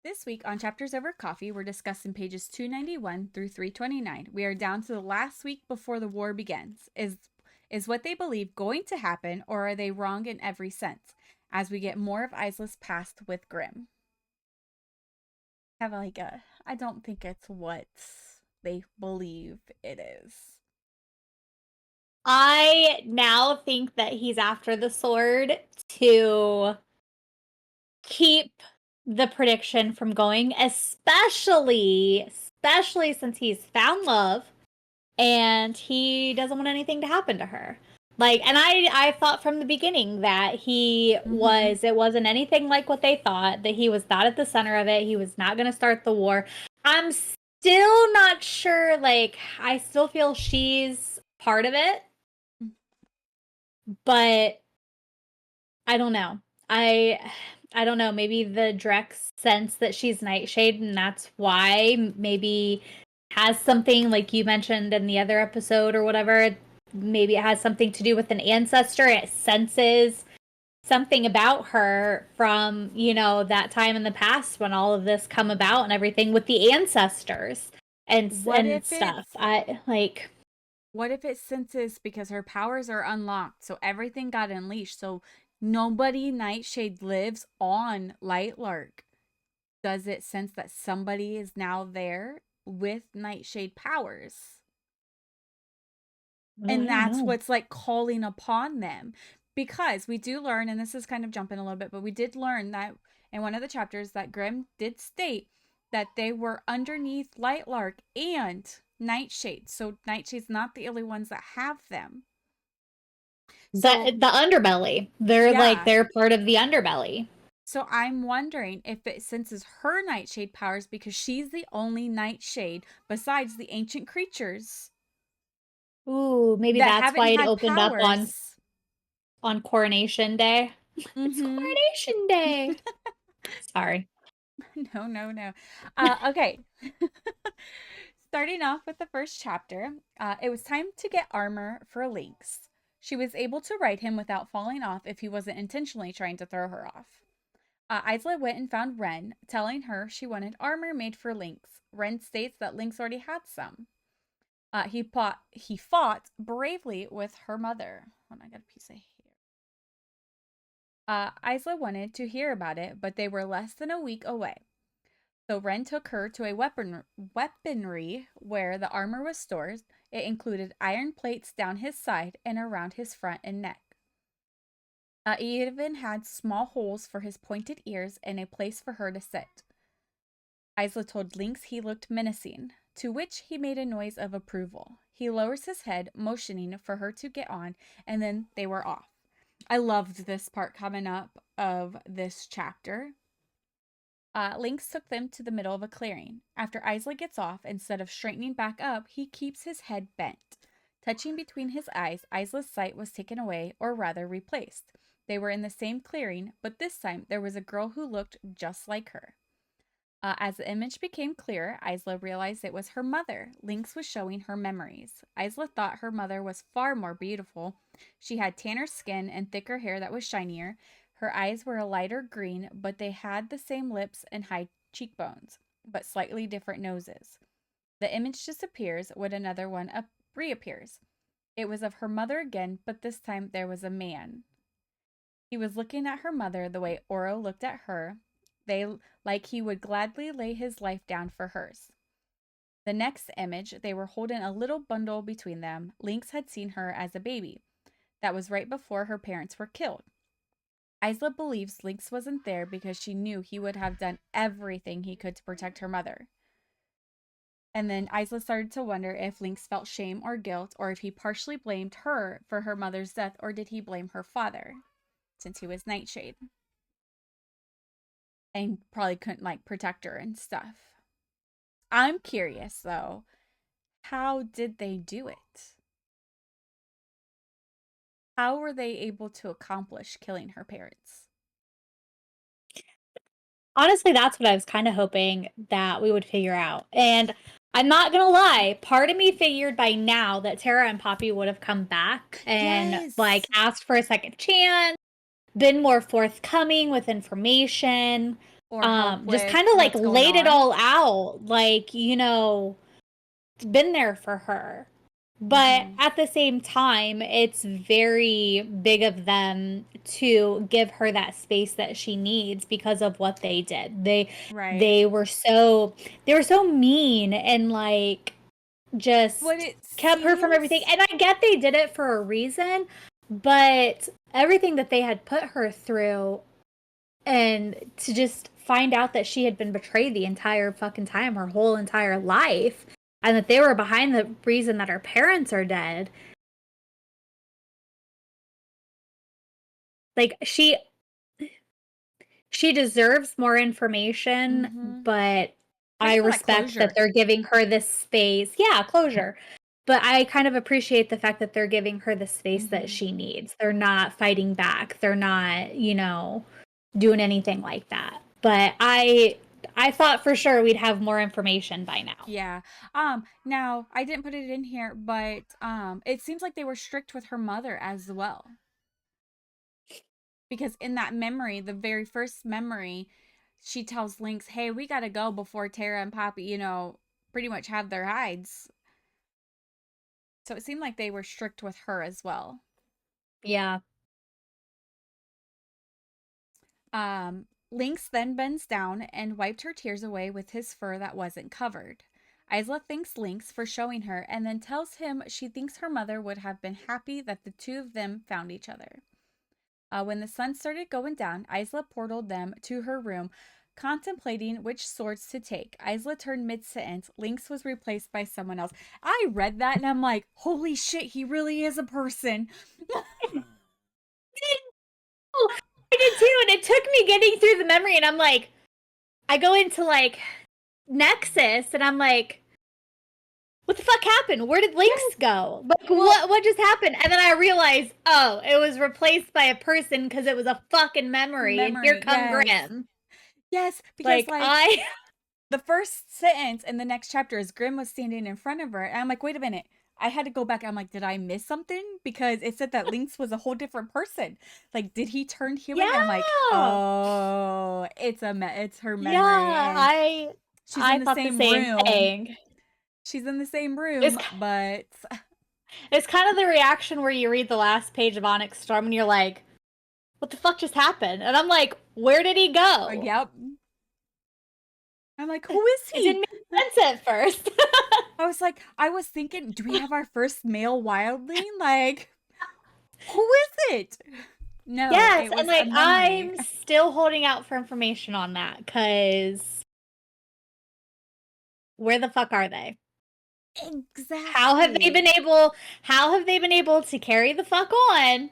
This week on Chapters Over Coffee, we're discussing pages 291 through 329. We are down to the last week before the war begins. Is what they believe going to happen, or are they wrong in every sense? As we get more of Isla's past with Grimm. I don't think it's what they believe it is. I now think that he's after the sword to keep the prediction from going, especially since he's found love and he doesn't want anything to happen to her. And I thought from the beginning that it wasn't anything like what they thought, that he was not at the center of it. He was not going to start the war. I'm still not sure. I still feel she's part of it, but I don't know. I don't know. Maybe the Drex sense that she's Nightshade, and that's why. Maybe has something like you mentioned in the other episode or whatever. Maybe it has something to do with an ancestor. It senses something about her from that time in the past when all of this come about and everything with the ancestors and stuff. What if it senses because her powers are unlocked, so everything got unleashed, so nobody Nightshade lives on Lightlark? Does it sense that somebody is now there with Nightshade powers? And that's what's calling upon them. Because we do learn, and this is kind of jumping a little bit, but we did learn that in one of the chapters that Grimm did state that they were underneath Lightlark and Nightshade. So Nightshade's not the only ones that have them. So the underbelly. They're part of the underbelly. So I'm wondering if it senses her Nightshade powers because she's the only Nightshade besides the ancient creatures. Ooh, maybe that's why it opened up on Coronation Day. It's Coronation Day. Sorry. No. Okay. Starting off with the first chapter, it was time to get armor for Lynx. She was able to ride him without falling off if he wasn't intentionally trying to throw her off. Isla went and found Ren, telling her she wanted armor made for Lynx. Ren states that Lynx already had some. He fought bravely with her mother. Hold on, I got a piece of hair. Isla wanted to hear about it, but they were less than a week away. So Ren took her to a weaponry where the armor was stored. It included iron plates down his side and around his front and neck. It even had small holes for his pointed ears and a place for her to sit. Isla told Lynx he looked menacing, to which he made a noise of approval. He lowers his head, motioning for her to get on, and then they were off. I loved this part coming up of this chapter. Lynx took them to the middle of a clearing. After Isla gets off, instead of straightening back up, he keeps his head bent. Touching between his eyes, Isla's sight was taken away, or rather replaced. They were in the same clearing, but this time there was a girl who looked just like her. As the image became clearer, Isla realized it was her mother. Lynx was showing her memories. Isla thought her mother was far more beautiful. She had tanner skin and thicker hair that was shinier. Her eyes were a lighter green, but they had the same lips and high cheekbones, but slightly different noses. The image disappears when another one reappears. It was of her mother again, but this time there was a man. He was looking at her mother the way Oro looked at her, like he would gladly lay his life down for hers. The next image, they were holding a little bundle between them. Lynx had seen her as a baby. That was right before her parents were killed. Isla believes Lynx wasn't there because she knew he would have done everything he could to protect her mother. And then Isla started to wonder if Lynx felt shame or guilt, or if he partially blamed her for her mother's death, or did he blame her father, since he was Nightshade and probably couldn't protect her and stuff. I'm curious though, how did they do it? How were they able to accomplish killing her parents? Honestly, that's what I was kind of hoping that we would figure out. And I'm not going to lie, part of me figured by now that Tara and Poppy would have come back and asked for a second chance, been more forthcoming with information. or help Just with kind of like what's going laid it on. all out, like, it's been there for her. But Mm-hmm. at the same time, it's very big of them to give her that space that she needs because of what they did. Right. They were so they were so mean and like What just it kept her from everything. seems. And I get they did it for a reason, but everything that they had put her through and to just find out that she had been betrayed the entire fucking time, her whole entire life, and that they were behind the reason that her parents are dead. Like she deserves more information, Mm-hmm. but I I just want that respect that closure. they're giving her this space. Yeah, closure. But I kind of appreciate the fact that they're giving her the space that Mm-hmm. she needs. They're not fighting back. They're not, doing anything like that. But I thought for sure we'd have more information by now. Yeah. Now I didn't put it in here, but it seems like they were strict with her mother as well. Because in that memory, the very first memory, she tells Lynx, "Hey, we got to go before Tara and Poppy, pretty much have their hides." So it seemed like they were strict with her as well. Yeah. Lynx then bends down and wiped her tears away with his fur that wasn't covered. Isla thanks Lynx for showing her and then tells him she thinks her mother would have been happy that the two of them found each other. When the sun started going down, Isla portaled them to her room, contemplating which swords to take. Isla turned mid sentence. Lynx was replaced by someone else. I read that and I'm like, holy shit, he really is a person. Oh, I did too, and it took me getting through the memory, and I'm like, I go into like Nexus, and I'm like, what the fuck happened? Where did Lynx Yes. go? Like, Well, what just happened? And then I realized, oh, it was replaced by a person because it was a fucking memory, and here memory. come Yes. Grim. Yes, because Like like I, the first sentence in the next chapter is Grim was standing in front of her. And I'm like, wait a minute. I had to go back. I'm like, did I miss something? Because it said that Lynx was a whole different person. Like, did he turn human? And I'm like, yeah, oh, it's her yeah, memory, and she's in I the thought the same same room. thing. She's in the same It's room, but it's kind of the reaction where you read the last page of Onyx Storm and you're like, what the fuck just happened? And I'm like, where did he go? yep. I'm like, who is It he? didn't make sense at first. I was thinking, do we have our first male wildling? Like, who is it? No, Yes, it and was a like memory. I'm still holding out for information on that because where the fuck are they? How have they Exactly. been able? How have they been able to carry the fuck on?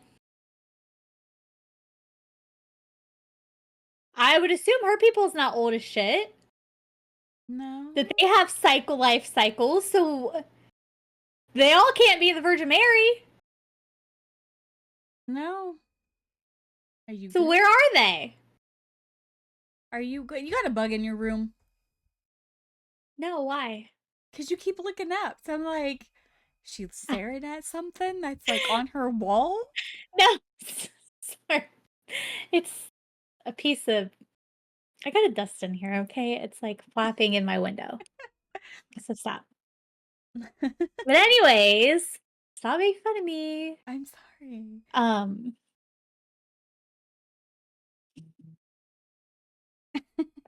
I would assume her people's not old as shit. No. That they have life cycles, so they all can't be the Virgin Mary. No. Are you So good? where are they? Are you good? You got a bug in your room No, why? because you keep looking up. So I'm like, she's staring at something that's like on her wall. No, sorry. It's a piece of. I got a dust in here. Okay, it's like flapping in my window. So stop. But anyways, stop making fun of me. I'm sorry. Um,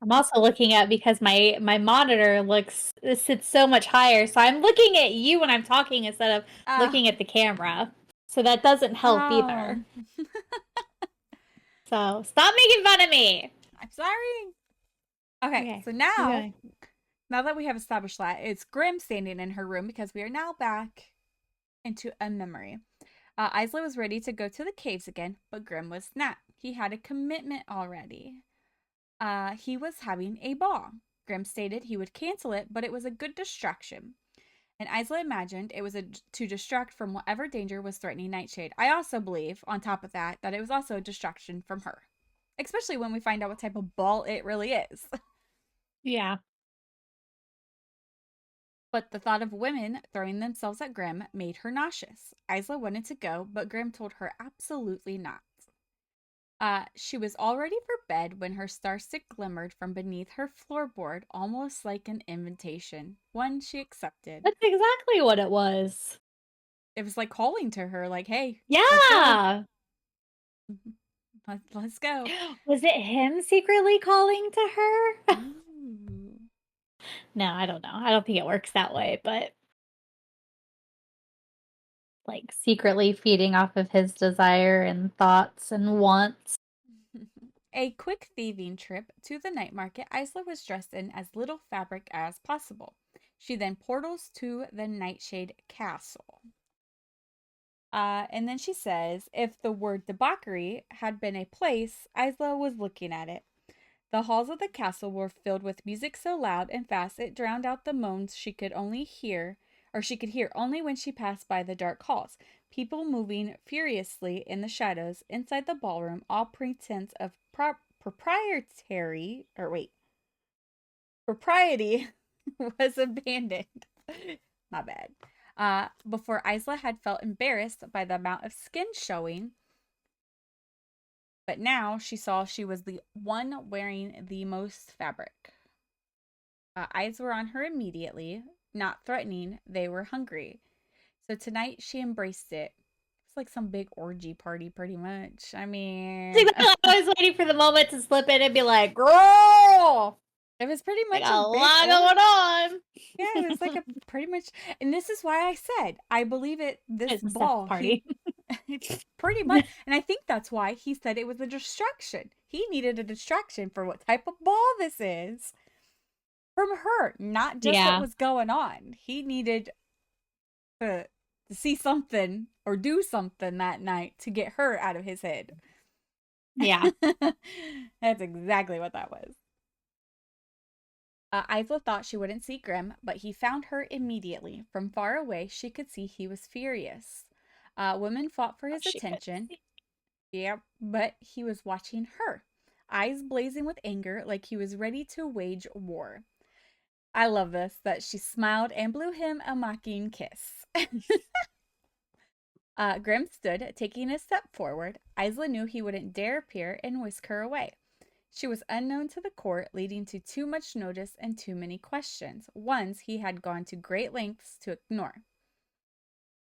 I'm also looking at because my monitor looks it sits so much higher, so I'm looking at you when I'm talking instead of Uh, looking at the camera. So that doesn't help oh, either. So stop making fun of me. I'm sorry. Okay, Okay, so keep now, going. now that we have established that, it's Grim standing in her room because we are now back into a memory. Isla was ready to go to the caves again, but Grim was not. He had a commitment already. He was having a ball. Grim stated he would cancel it, but it was a good distraction. And Isla imagined it was to distract from whatever danger was threatening Nightshade. I also believe, on top of that, that it was also a distraction from her. Especially when we find out what type of ball it really is. Yeah. But the thought of women throwing themselves at Grim made her nauseous. Isla wanted to go, but Grim told her absolutely not. She was all ready for bed when her starstick glimmered from beneath her floorboard, almost like an invitation, one she accepted. That's exactly what it was. It was like calling to her, like, hey, let's go. Yeah. Let's go. Was it him secretly calling to her? Ooh. No, I don't know. I don't think it works that way, but like secretly feeding off of his desire and thoughts and wants. A quick thieving trip to the night market, Isla was dressed in as little fabric as possible. She then portals to the Nightshade Castle. And then she says, if the word debauchery had been a place, Isla was looking at it. The halls of the castle were filled with music so loud and fast it drowned out the moans she could hear only when she passed by the dark halls. People moving furiously in the shadows inside the ballroom, all pretense of propriety was abandoned. My bad. Before Isla had felt embarrassed by the amount of skin showing, but now she saw she was the one wearing the most fabric. Eyes were on her immediately, not threatening, they were hungry. So tonight she embraced it. It's like some big orgy party, pretty much. I mean, I was waiting for the moment to slip in and be like, girl, it was pretty like much a a big lot orgy. going on. Yeah, it was like a pretty much, and this is why I said I believe it. This It's a sex ball, party. pretty much, and I think that's why he said it was a distraction. He needed a distraction for what type of ball this is from her, not just what Yeah. was going on. He needed to see something or do something that night to get her out of his head. Yeah. That's exactly what that was. Isla thought she wouldn't see Grim, but he found her immediately. From far away, she could see he was furious. Women fought for his She could attention. see. Yeah, but he was watching her, eyes blazing with anger like he was ready to wage war. I love this, that she smiled and blew him a mocking kiss. Grim stood, taking a step forward. Isla knew he wouldn't dare appear and whisk her away. She was unknown to the court, leading to too much notice and too many questions, ones he had gone to great lengths to ignore.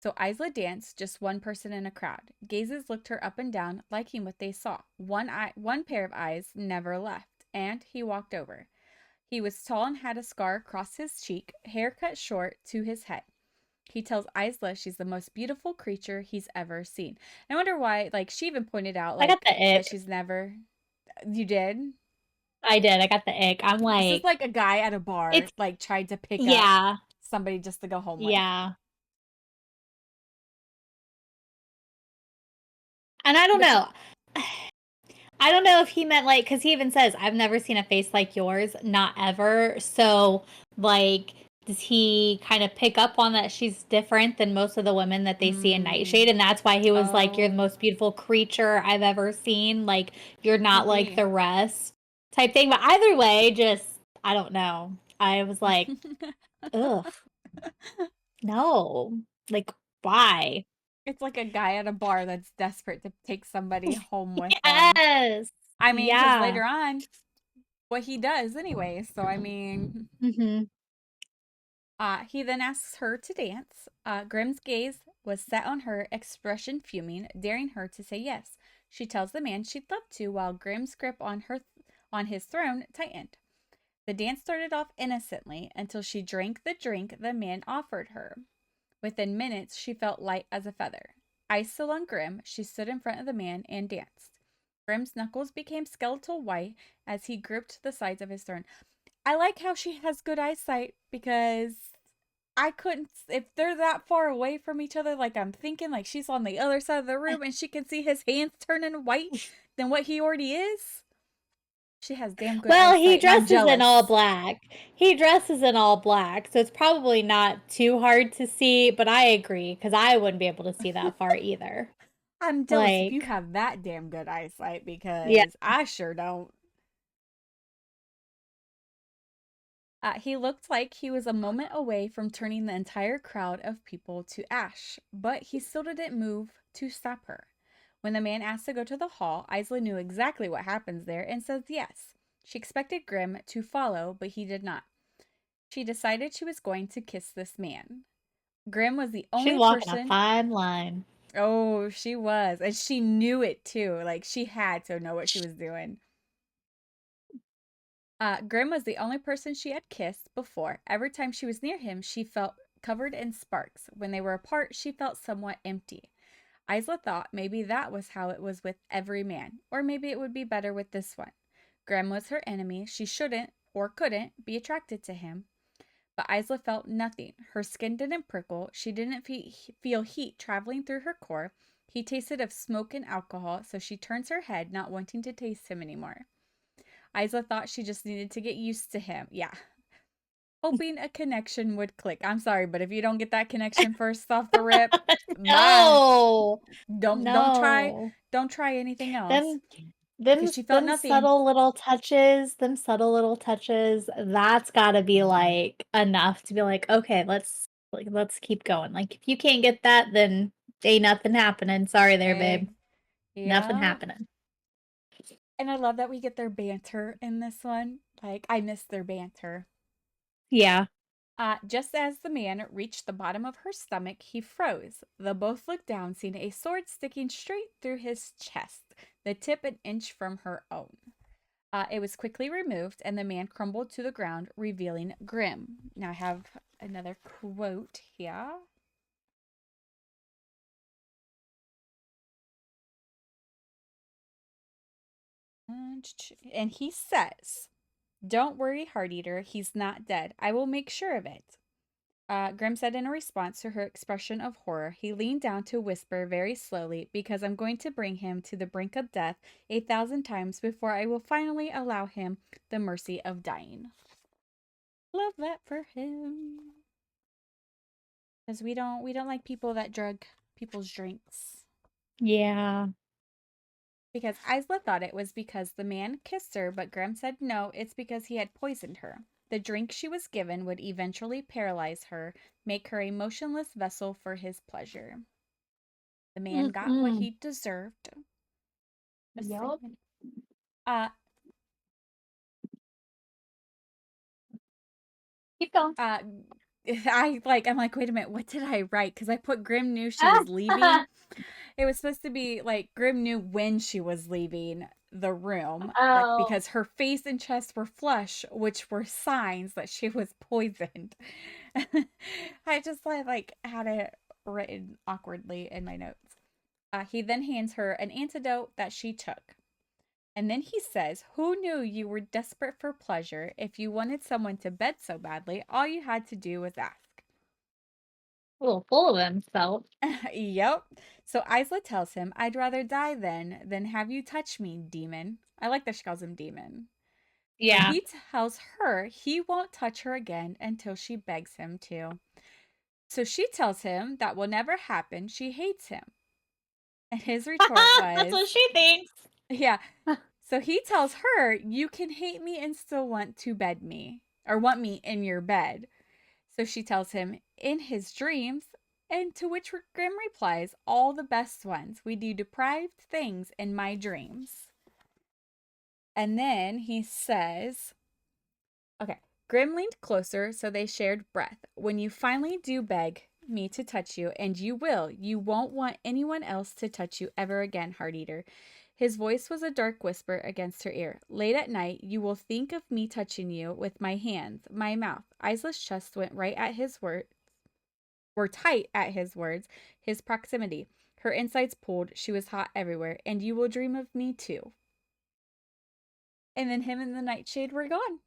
So Isla danced, just one person in a crowd. Gazes looked her up and down, liking what they saw. One pair of eyes never left, and he walked over. He was tall and had a scar across his cheek, hair cut short to his head. He tells Isla she's the most beautiful creature he's ever seen. I wonder why, like, she even pointed out, I got like, the that ick. she's never. You did? I did. I got the ick. I'm This is like, like a guy at a bar, it's, like, tried to pick up yeah. somebody just to go home with. Yeah. And I don't But know. I don't know if he meant like, because he even says, I've never seen a face like yours, not ever. So, like, does he kind of pick up on that she's different than most of the women that they see in Nightshade? And that's why he was like, you're the oh, most beautiful creature I've ever seen. Like, you're not could like be. the rest type thing. But either way, just, I don't know. I was like, ugh, no. Like, why? It's like a guy at a bar that's desperate to take somebody home with them. Yes. I mean, because Yeah. later on, what he does anyway. So, I mean, Mm-hmm. he then asks her to dance. Grim's gaze was set on her, expression fuming, daring her to say yes. She tells the man she'd love to, while Grim's grip on his throne tightened. The dance started off innocently until she drank the drink the man offered her. Within minutes, she felt light as a feather. Eyes still on Grim, she stood in front of the man and danced. Grim's knuckles became skeletal white as he gripped the sides of his throne. I like how she has good eyesight because I couldn't, if they're that far away from each other, like I'm thinking, like she's on the other side of the room and she can see his hands turning white than what he already is. She has damn good Well, he eyesight and I'm dresses in all jealous. black. He dresses in all black, so it's probably not too hard to see, but I agree, because I wouldn't be able to see that far either. I'm jealous if you Like, have that damn good eyesight yeah. because I sure don't. He looked like he was a moment away from turning the entire crowd of people to ash, but he still didn't move to stop her. When the man asked to go to the hall, Isla knew exactly what happens there and says yes. She expected Grim to follow, but he did not. She decided she was going to kiss this man. Grim was the She's only walking a person. fine line. Oh, she was. And she knew it too. Like, she had to know what she was doing. Grim was the only person she had kissed before. Every time she was near him, she felt covered in sparks. When they were apart, she felt somewhat empty. Isla thought maybe that was how it was with every man, or maybe it would be better with this one. Grim was her enemy. She shouldn't, or couldn't, be attracted to him. But Isla felt nothing. Her skin didn't prickle. She didn't feel heat traveling through her core. He tasted of smoke and alcohol, so she turns her head, not wanting to taste him anymore. Isla thought she just needed to get used to him. Yeah. Hoping a connection would click. I'm sorry, but if you don't get that connection first off the rip, bye. No, Don't no. don't try anything else Them, them, because she felt them nothing. subtle little touches. Them subtle little touches. That's got to be like enough to be like, okay, let's keep going. Like if you can't get that, then ain't nothing happening. Sorry there, babe. Hey, Nothing yeah. happening. And I love that we get their banter in this one. Like, I miss their banter. Yeah. Just as the man reached the bottom of her stomach, he froze. The both looked down, seeing a sword sticking straight through his chest, the tip an inch from her own. It was quickly removed, and the man crumbled to the ground, revealing Grim. Now I have another quote here. And he says, "Don't worry, Heart Eater. He's not dead. I will make sure of it." Grim said in a response to her expression of horror. He leaned down to whisper very slowly, "Because I'm going to bring him to the brink of death 1,000 times before I will finally allow him the mercy of dying." Love that for him. Because we don't like people that drug people's drinks. Yeah. Because Isla thought it was because the man kissed her, but Grim said no, it's because he had poisoned her. The drink she was given would eventually paralyze her, make her a motionless vessel for his pleasure. The man got what Mm-mm. he deserved. Just Yup. saying. Uh, Keep going. uh, I'm like, wait a minute, what did I write? Because I put Grim knew she was leaving. It was supposed to be like Grim knew when she was leaving the room, like Oh. because her face and chest were flush, which were signs that she was poisoned. I just like had it written awkwardly in my notes. He then hands her an antidote that she took. And then he says, "Who knew you were desperate for pleasure? If you wanted someone to bed so badly, all you had to do was ask." A little full of himself. Yep. So Isla tells him, "I'd rather die then than have you touch me, demon." I like that she calls him demon. So Yeah. he tells her he won't touch her again until she begs him to. So she tells him that will never happen. She hates him. And his retort That's was, what she thinks. yeah. So he tells her, "You can hate me and still want to bed me, or want me in your bed." So she tells him, "In his dreams." And to which Grim replies, "All the best ones. We do deprived things in my dreams." And then he says, okay, Grim leaned closer so they shared breath. "When you finally do beg me to touch you, and you will, you won't want anyone else to touch you ever again, Heart Eater." His voice was a dark whisper against her ear. "Late at night, you will think of me touching you with my hands, my mouth." Isla's chest went right at his were tight at his words, his proximity. Her insides pulled. She was hot everywhere. "And you will dream of me too." And then him and the nightshade were gone.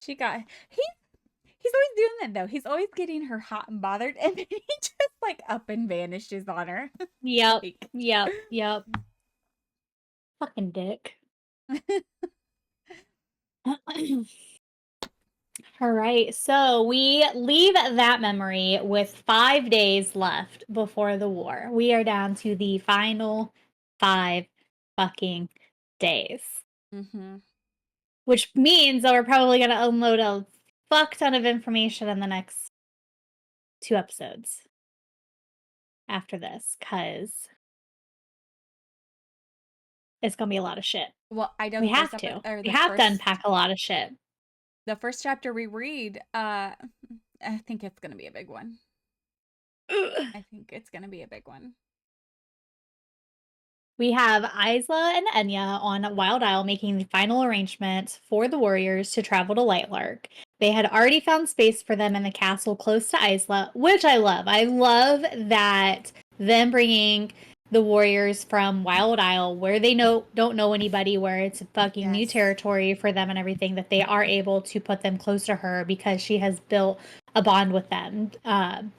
She got he's always doing that though. He's always getting her hot and bothered, and then he just like up and vanishes on her. Yep. Like Yep. Yep. Fucking dick. All right. So we leave that memory with 5 days left before the war. We are down to the final 5 fucking days, mm-hmm. which means that we're probably going to unload a fuck ton of information in the next 2 episodes after this, because It's gonna be a lot of shit. Well, I know We the first have episode to. or We have to unpack a lot of shit. the first chapter we read, I think it's gonna be a big one. Ugh. I think it's gonna be a big one. We have Isla and Enya on Wild Isle making the final arrangements for the warriors to travel to Lightlark. They had already found space for them in the castle close to Isla, which I love. I love that them bringing the warriors from Wild Isle, where they don't know anybody, where it's fucking new Yes. territory for them and everything, that they are able to put them close to her because she has built a bond with them,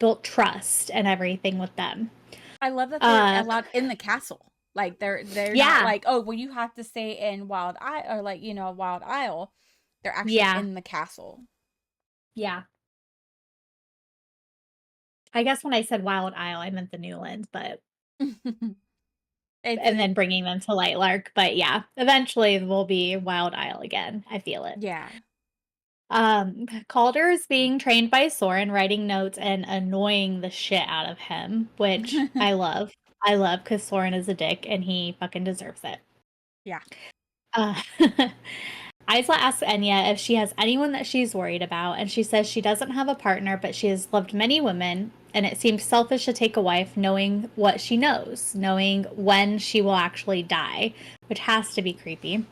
built trust and everything with them. I love that they're Uh, allowed in the castle. Like they're not yeah, like, oh, well, you have to stay in Wild Isle or like, Wild Isle. They're actually yeah, in the castle. yeah. I guess when I said Wild Isle, I meant the Newlands, but It's and then bringing them to Lightlark, but yeah, eventually we'll be Wild Isle again. I feel it. yeah. Calder is being trained by Soren, writing notes and annoying the shit out of him, which I love. I love because Soren is a dick and he fucking deserves it. Yeah. Uh, Isla asks Enya if she has anyone that she's worried about, and she says she doesn't have a partner, but she has loved many women, and it seems selfish to take a wife knowing what she knows, knowing when she will actually die, which has to be creepy.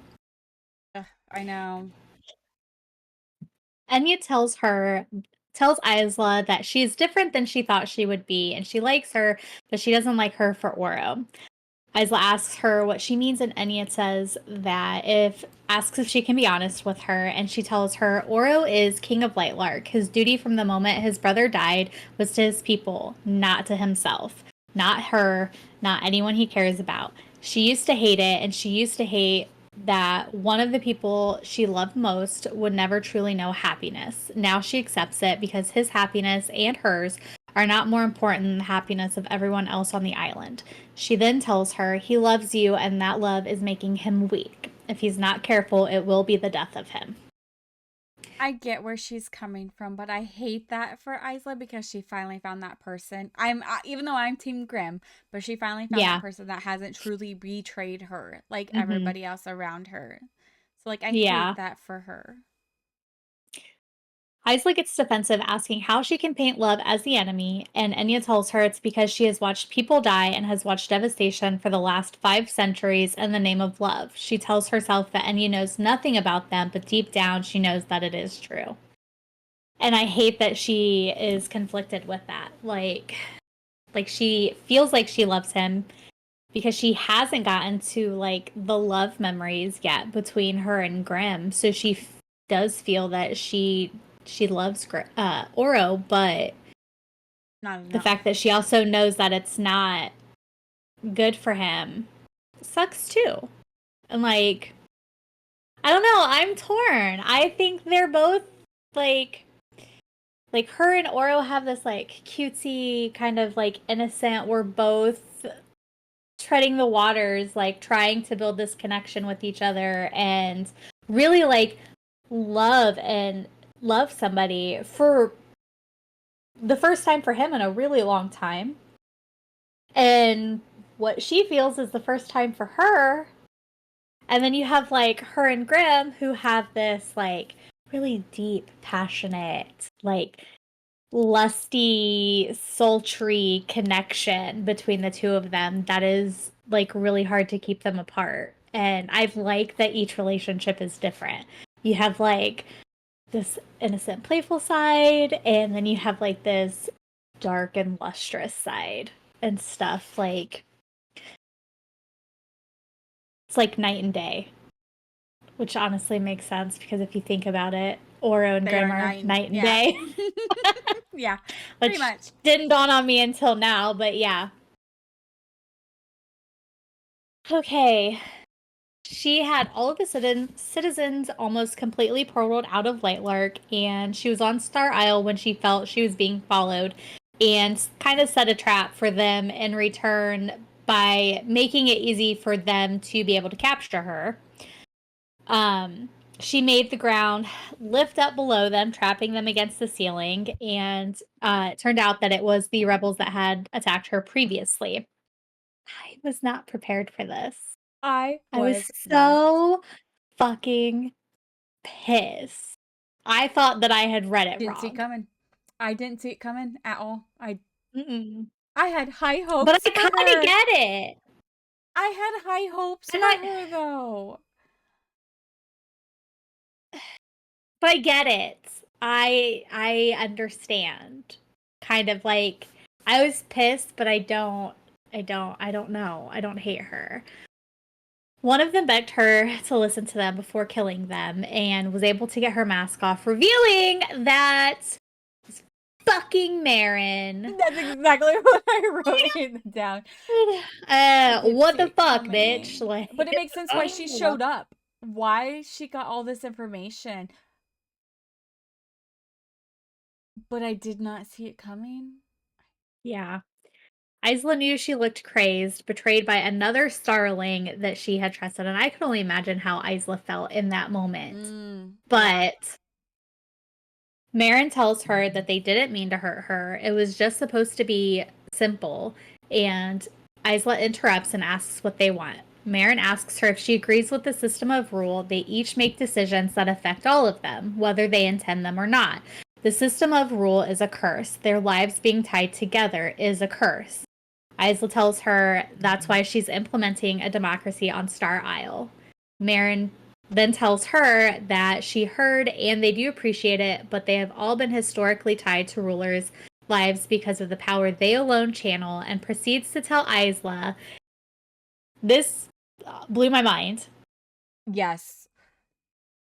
Ugh, I know. Enya tells Isla that she is different than she thought she would be, and she likes her, but she doesn't like her for Oro. Isla asks her what she means, and Enya says that asks if she can be honest with her, and she tells her Oro is king of Lightlark. His duty from the moment his brother died was to his people, not to himself, not her, not anyone he cares about. She used to hate it, and she used to hate that one of the people she loved most would never truly know happiness. Now she accepts it because his happiness and hers are not more important than the happiness of everyone else on the island. She then tells her he loves you and that love is making him weak. If he's not careful, it will be the death of him. I get where she's coming from, but I hate that for Isla because she finally found that person. I'm even though I'm Team Grimm, but she finally found that Yeah. person that hasn't truly betrayed her like Mm-hmm. everybody else around her. So like I hate Yeah. that for her. Isla gets defensive, asking how she can paint love as the enemy, and Enya tells her it's because she has watched people die and has watched devastation for the last 5 centuries in the name of love. She tells herself that Enya knows nothing about them, but deep down she knows that it is true. And I hate that she is conflicted with that. Like she feels like she loves him because she hasn't gotten to like the love memories yet between her and Grimm. So she does feel that she loves Oro, but Not the enough. fact that she also knows that it's not good for him sucks too. And like I don't know, I'm torn. I think they're both like her and Oro have this like cutesy kind of like innocent. We're both treading the waters, like trying to build this connection with each other and really like love somebody for the first time for him in a really long time. And what she feels is the first time for her. And then you have like her and Grimm who have this like really deep, passionate, like lusty, sultry connection between the two of them that is like really hard to keep them apart. And I've liked that each relationship is different. You have like this innocent, playful side, and then you have like this dark and lustrous side and stuff. Like it's like night and day, which honestly makes sense because if you think about it, Oro and They Grimm are are nine. night and Yeah. day. Yeah. Pretty Which much. didn't dawn on me until now, but yeah. Okay. She had all of the citizens almost completely portaled out of Lightlark, and she was on Star Isle when she felt she was being followed and kind of set a trap for them in return by making it easy for them to be able to capture her. She made the ground lift up below them, trapping them against the ceiling, and it turned out that it was the rebels that had attacked her previously. I was not prepared for this. I I was was nuts. so fucking pissed. I thought that I had read it Didn't see it wrong. coming. I didn't see it coming at all. Mm-mm. I had high But hopes I for kinda her. get it. I had high hopes And for I her though. but I get it. I understand. Kind of like I was pissed, but I don't know. I don't hate her. One of them begged her to listen to them before killing them and was able to get her mask off, revealing that it's fucking Marin. That's exactly what I wrote it down. I didn't What see the it fuck, bitch? coming. Like, But it makes sense why she showed up. Why she got all this information. But I did not see it coming. yeah. Isla knew she looked crazed, betrayed by another starling that she had trusted, and I could only imagine how Isla felt in that moment. Yeah. But Marin tells her that they didn't mean to hurt her. It was just supposed to be simple. And Isla interrupts and asks what they want. Marin asks her if she agrees with the system of rule. They each make decisions that affect all of them, whether they intend them or not. The system of rule is a curse. Their lives being tied together is a curse. Isla tells her that's why she's implementing a democracy on Star Isle. Marin then tells her that she heard and they do appreciate it, but they have all been historically tied to rulers' lives because of the power they alone channel, and proceeds to tell Isla this blew my mind Yes.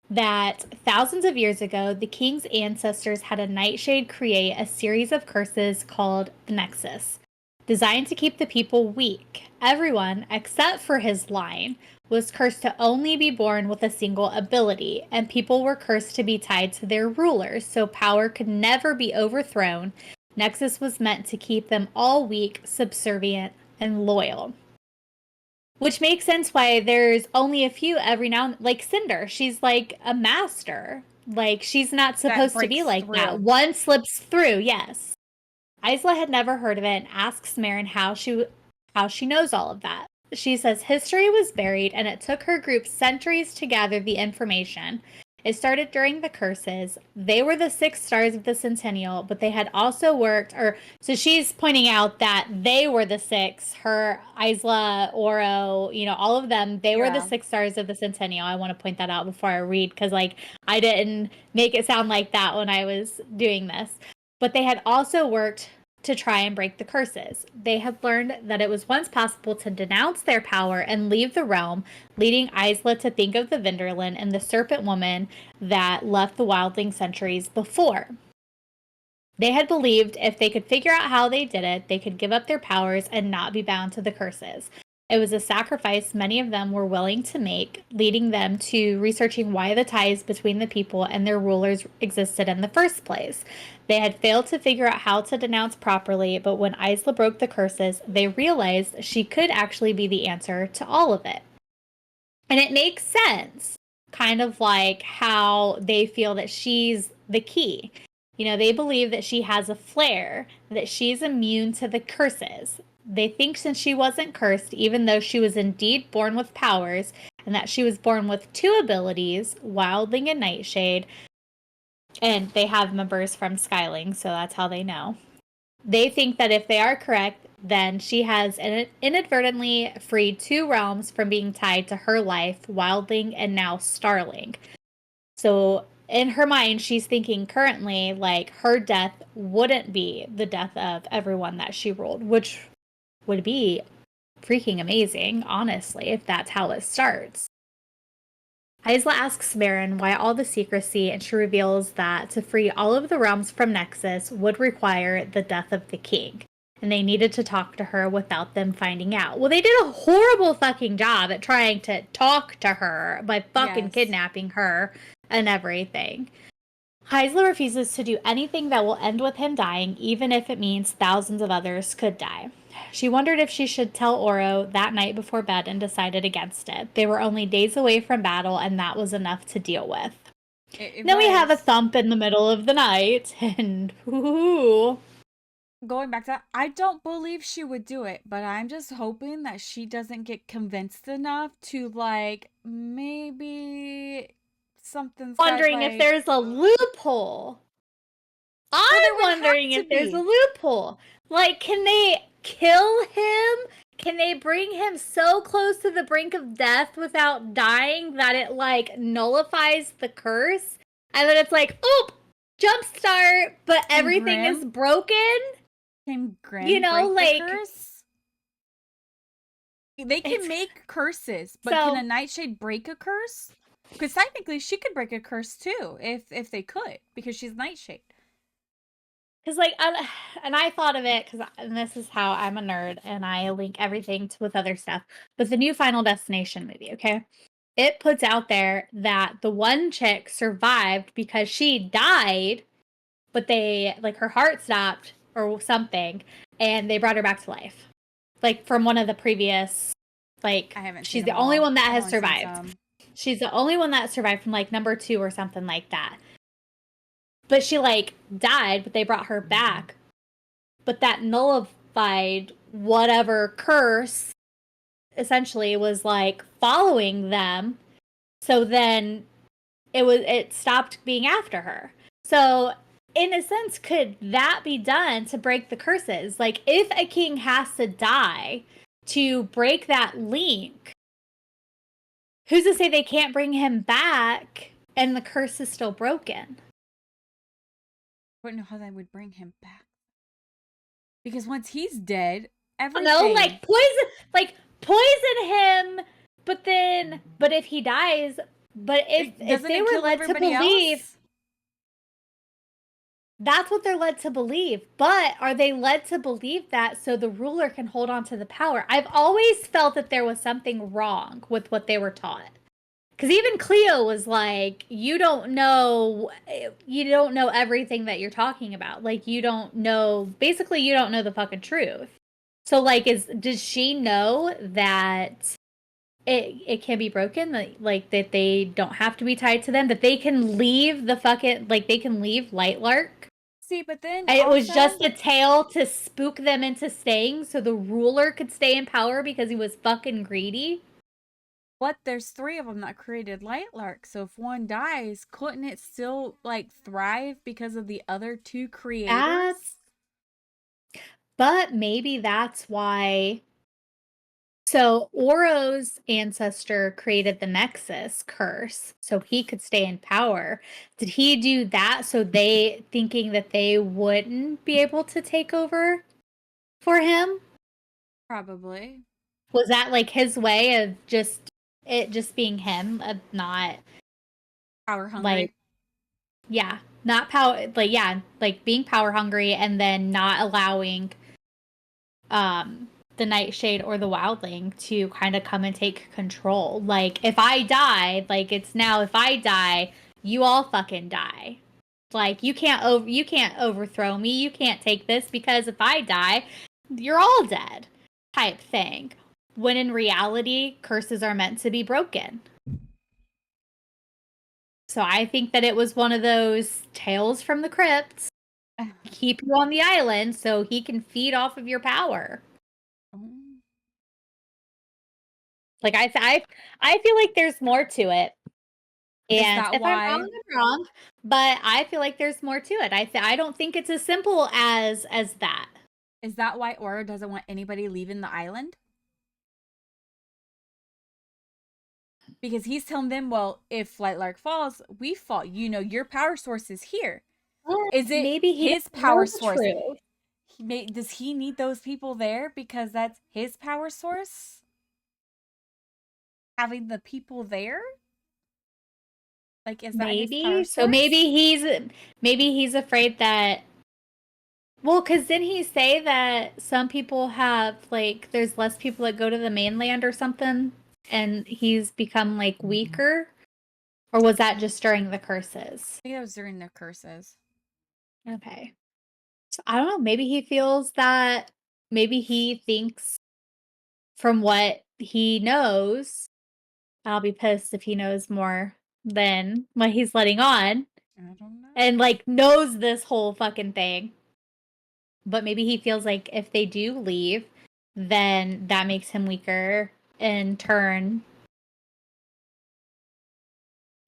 that thousands of years ago, the king's ancestors had a nightshade create a series of curses called the Nexus, designed to keep the people weak. Everyone, except for his line, was cursed to only be born with a single ability, and people were cursed to be tied to their rulers, so power could never be overthrown. Nexus was meant to keep them all weak, subservient, and loyal. Which makes sense why there's only a few every now and like Cinder. She's like a master. Like she's not That supposed to be breaks like that. through. One slips through, yes. Isla had never heard of it and asks Marin how she knows all of that. She says history was buried and it took her group centuries to gather the information. It started during the curses. They were the 6 stars of the centennial, but they had also worked or so she's pointing out that they were the six, her Isla, Oro, all of them, they were the Yeah. 6 stars of the centennial. I want to point that out before I read because like I didn't make it sound like that when I was doing this. But they had also worked to try and break the curses. They had learned that it was once possible to denounce their power and leave the realm, leading Isla to think of the Vinderland and the serpent woman that left the wildling centuries before. They had believed if they could figure out how they did it, they could give up their powers and not be bound to the curses. It was a sacrifice many of them were willing to make, leading them to researching why the ties between the people and their rulers existed in the first place. They had failed to figure out how to denounce properly, but when Isla broke the curses, they realized she could actually be the answer to all of it. And it makes sense, kind of like how they feel that she's the key. They believe that she has a flare, that she's immune to the curses. They think since she wasn't cursed, even though she was indeed born with powers, and that she was born with two abilities, Wildling and Nightshade, and they have members from Skyling, so that's how they know. They think that if they are correct, then she has inadvertently freed two realms from being tied to her life, Wildling and now Starling. So in her mind, she's thinking currently like her death wouldn't be the death of everyone that she ruled, which would be freaking amazing, honestly, if that's how it starts. Isla asks Marin why all the secrecy, and she reveals that to free all of the realms from Nexus would require the death of the king. And they needed to talk to her without them finding out. Well, they did a horrible fucking job at trying to talk to her by fucking Yes. kidnapping her and everything. Heisler refuses to do anything that will end with him dying, even if it means thousands of others could die. She wondered if she should tell Oro that night before bed and decided against it. They were only days away from battle, and that was enough to deal with. It Then we have a was. thump in the middle of the night, and ooh, going back to that, I don't believe she would do it, but I'm just hoping that she doesn't get convinced enough to like maybe something's got Wondering if like there's a loophole. well I'm there would have wondering to if there's a be. loophole. Like, can they kill him? Can they bring him so close to the brink of death without dying that it like nullifies the curse? And then it's like, oop, jump start, but Can everything is Grim broken? can You Grim know, break the like curse? They can it's make curses, but can a so nightshade break a curse? Because technically she could break a curse too, if they could, because she's nightshade. because like and I thought of it because and this is how I'm a nerd and I link everything with other stuff. But the new Final Destination movie, okay? It puts out there that the one chick survived because she died, but they like her heart stopped or something, and they brought her back to life. Like from one of the previous, like I haven't seen she's them the only all. one that I've has only seen survived. some. She's the only one that survived from like number 2 or something like that. But she like died, but they brought her back. But that nullified whatever curse essentially was like following them. So then it stopped being after her. So in a sense, could that be done to break the curses? Like if a king has to die to break that link, who's to say they can't bring him back and the curse is still broken? I wouldn't know how they would bring him back. Because once he's dead, I don't know, everything. like poison him, but if he dies, but if Doesn't they it were kill led to everybody believe else? that's what they're led to believe. But are they led to believe that so the ruler can hold on to the power? I've always felt that there was something wrong with what they were taught. Because even Cleo was like, you don't know everything that you're talking about. Like, you don't know, basically, you don't know the fucking truth. So, like, does she know that it can be broken? Like, that they don't have to be tied to them? That they can leave the fucking, like, they can leave Lightlark? See, but then And it was also just a tale to spook them into staying so the ruler could stay in power because he was fucking greedy. but there's three of them that created Lightlark. So if one dies, couldn't it still like thrive because of the other two creators? That's, but maybe that's why. So Oro's ancestor created the Nexus curse so he could stay in power. Did he do that so they thinking that they wouldn't be able to take over for him? Probably. Was that like his way of just being him, of not Power like hungry. yeah, not power like yeah, like being power hungry and then not allowing um the nightshade or the wildling to kind of come and take control. Like if I die, like it's now if I die, you all fucking die. Like you can't overthrow me. You can't take this because if I die, you're all dead. Type thing. When in reality, curses are meant to be broken. So I think that it was one of those tales from the crypts. Keep you on the island so he can feed off of your power. Oh. Like I feel like there's more to it. Is And that if I'm wrong, why? I'm wrong. But I feel like there's more to it. I don't think it's as simple as that. Is that why Aura doesn't want anybody leaving the island? Because he's telling them, well, if Lightlark falls, we fall. You know, your power source is here. Well, Is it maybe he his doesn't know power the source? truth. Does he need those people there because that's his power source? Having the people there? Like, is that his power Maybe. So source? maybe he's afraid that well, because didn't he say that some people have like there's less people that go to the mainland or something, and he's become like weaker? Or was that just during the curses? I think that was during the curses. Okay. So I don't know. Maybe he feels that maybe he thinks from what he knows, I'll be pissed if he knows more than what he's letting on I don't know. and like knows this whole fucking thing. But maybe he feels like if they do leave, then that makes him weaker, in turn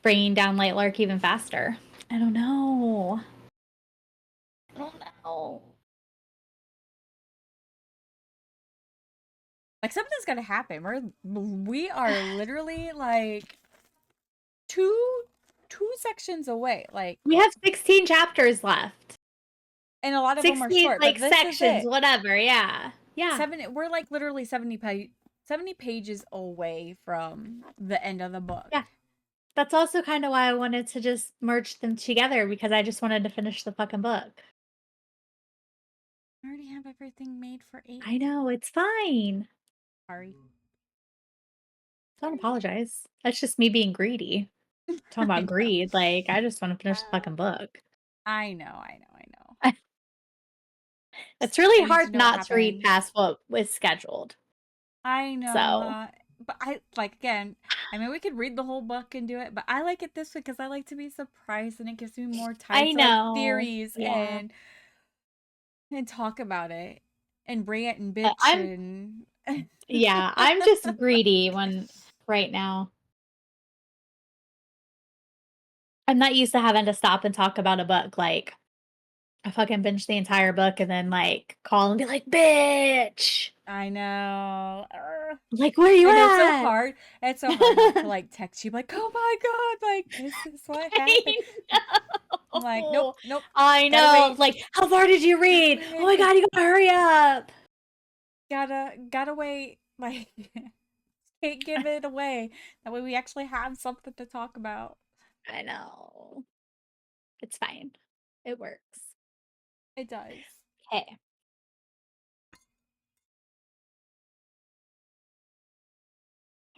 bringing down Lightlark even faster. I don't know. I don't know. Like something's gonna happen. We are literally like two sections away. Like, We have 16 chapters left. and a lot of them are 16 short, but like this is sections, it. whatever. Yeah. Yeah. We're like literally 70 pages away from the end of the book. Yeah. That's also kind of why I wanted to just merge them together, because I just wanted to finish the fucking book. I already have everything made for 8. I know, it's fine. Sorry. Don't apologize. That's just me being greedy. Talking I about know. greed, like I just want to finish the fucking book. I know. It's I really need to hard know what not to read happens. past what was scheduled. I know, So but I like again. I mean, we could read the whole book and do it, but I like it this way because I like to be surprised, and it gives me more time I to like know. theories Yeah. and talk about it and rant and bitch I'm and. yeah, I'm just greedy when right now. I'm not used to having to stop and talk about a book. Like I fucking binge the entire book and then like call and be like, bitch. I know. Like, where you And it's so at? hard. It's so hard not to like text you like, "Oh my god, like this is what happened." I'm like, "Nope, know. nope. I Gotta know. wait. Like, how far did you read? Oh my god, you gotta hurry up. Gotta wait." Like can't give it away. That way we actually have something to talk about. I know. It's fine. It works. It does. Okay.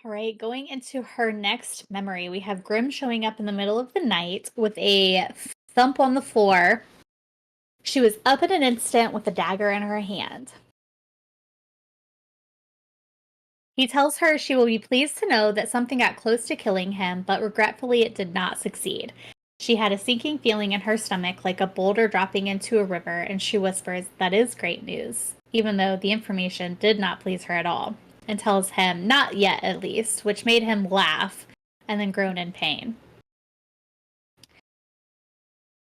All right, going into her next memory, we have Grim showing up in the middle of the night with a thump on the floor. She was up in an instant with a dagger in her hand. He tells her she will be pleased to know that something got close to killing him, but regretfully it did not succeed. She had a sinking feeling in her stomach like a boulder dropping into a river, and she whispers, "That is great news," even though the information did not please her at all, and tells him, "Not yet, at least," which made him laugh and then groan in pain.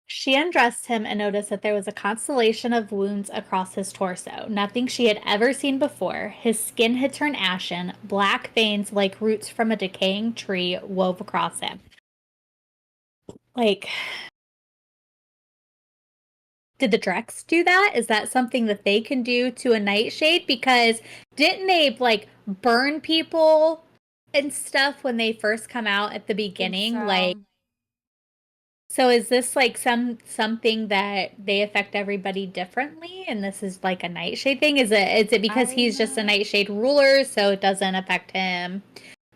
She undressed him and noticed that there was a constellation of wounds across his torso, nothing she had ever seen before. His skin had turned ashen, black veins like roots from a decaying tree wove across him. Like, did the Drex do that? Is that something that they can do to a nightshade? Because didn't they, like, burn people and stuff when they first come out at the I think beginning? Like, so. so is this like something that they affect everybody differently, and this is like a nightshade thing? Is it because he's just a I'm nightshade ruler, so it doesn't affect him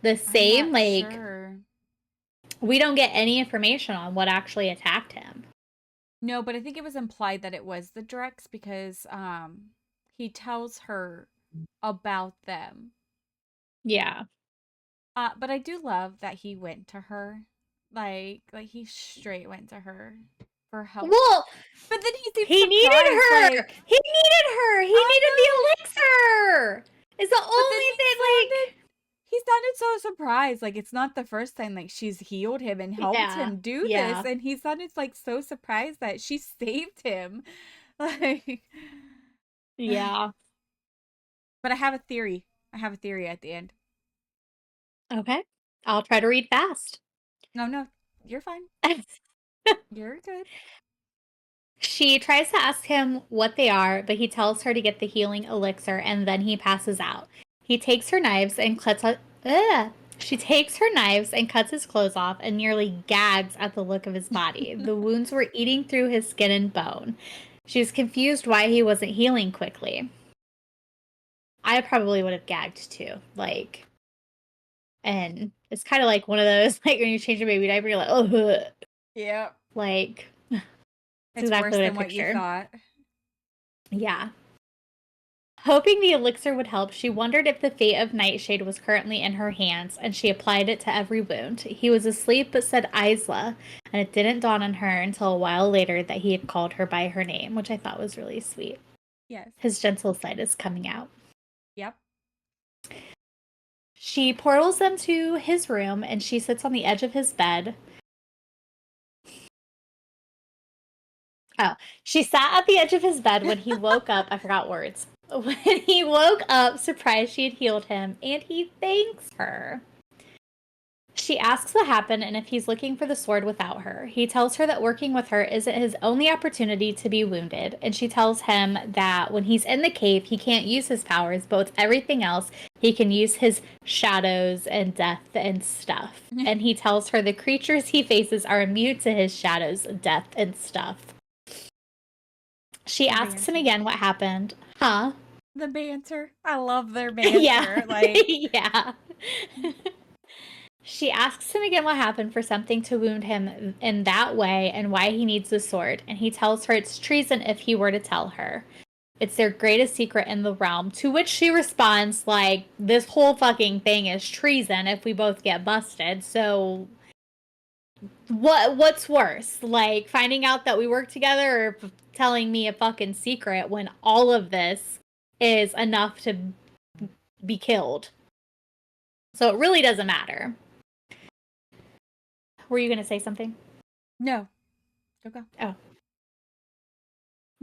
the I'm same? not Like sure. we don't get any information on what actually attacked him. No, but I think it was implied that it was the Drex because he tells her about them. Yeah. But I do love that he went to her. Like he straight went to her for help. Well, But then he seemed he needed surprised, her. like, He needed her. He I needed the know. elixir. Is the But then only thing like he sounded so surprised. Like it's not the first time like she's healed him and helped yeah. him do this. Yeah. And he sounded like so surprised that she saved him. Like Yeah. but I have a theory. I have a theory at the end. Okay. I'll try to read fast. No, you're fine. You're good. She tries to ask him what they are, but he tells her to get the healing elixir, and then he passes out. He takes her knives and cuts. She takes her knives and cuts his clothes off and nearly gags at the look of his body. The wounds were eating through his skin and bone. She was confused why he wasn't healing quickly. I probably would have gagged too. Like, and it's kind of like one of those, like when you change your baby diaper, you're like, oh, Yeah. like, it's It's exactly worse what I than what you pictured. thought. Yeah. Hoping the elixir would help, she wondered if the fate of Nightshade was currently in her hands, and she applied it to every wound. He was asleep but said Isla, and it didn't dawn on her until a while later that he had called her by her name, which I thought was really sweet. Yes. His gentle side is coming out. Yep. She portals them to his room and she sits on the edge of his bed. Oh, she sat at the edge of his bed when he woke up. I forgot words. When he woke up, surprised she had healed him, and he thanks her. She asks what happened and if he's looking for the sword without her. He tells her that working with her isn't his only opportunity to be wounded, and she tells him that when he's in the cave, he can't use his powers, but with everything else, he can use his shadows and death and stuff. And he tells her the creatures he faces are immune to his shadows, death, and stuff. She asks him again what happened. Huh? The banter. I love their Yeah. banter. Like, Yeah. She asks him again what happened for something to wound him in that way and why he needs the sword, and he tells her it's treason if he were to tell her. It's their greatest secret in the realm, to which she responds like, this whole fucking thing is treason if we both get busted, so what's worse? Like, finding out that we work together or telling me a fucking secret when all of this is enough to be killed? So it really doesn't matter. Were you going to say something? no. Okay. Oh.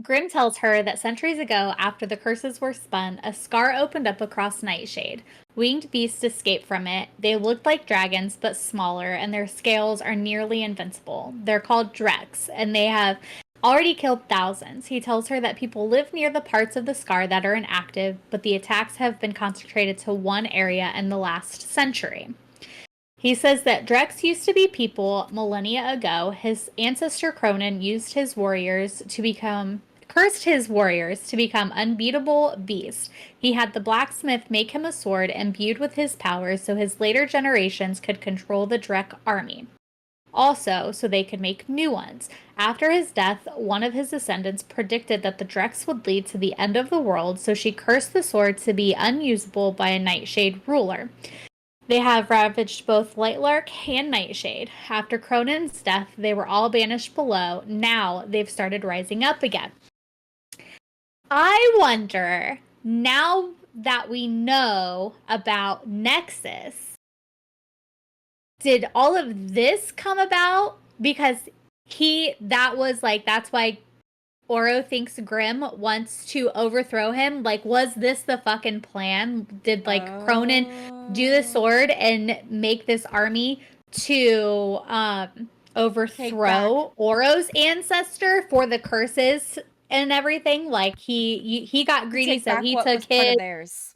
Grimm tells her that centuries ago, after the curses were spun, a scar opened up across Nightshade. Winged beasts escaped from it. They looked like dragons, but smaller, and their scales are nearly invincible. They're called Drex, and they have already killed thousands. He tells her that people live near the parts of the scar that are inactive, but the attacks have been concentrated to one area in the last century. He says that Drex used to be people millennia ago. His ancestor Cronin cursed his warriors to become unbeatable beasts. He had the blacksmith make him a sword imbued with his powers so his later generations could control the Drek army. Also, so they could make new ones. After his death, one of his descendants predicted that the Drex would lead to the end of the world, so she cursed the sword to be unusable by a Nightshade ruler. They have ravaged both Lightlark and Nightshade. After Cronin's death, they were all banished below. Now they've started rising up again. I wonder, now that we know about Nexus, did all of this come about because that's why Oro thinks Grimm wants to overthrow him? Like, was this the fucking plan? Did, like, Cronin do the sword and make this army to overthrow Oro's ancestor for the curses and everything? Like, he got greedy, so he took his... theirs.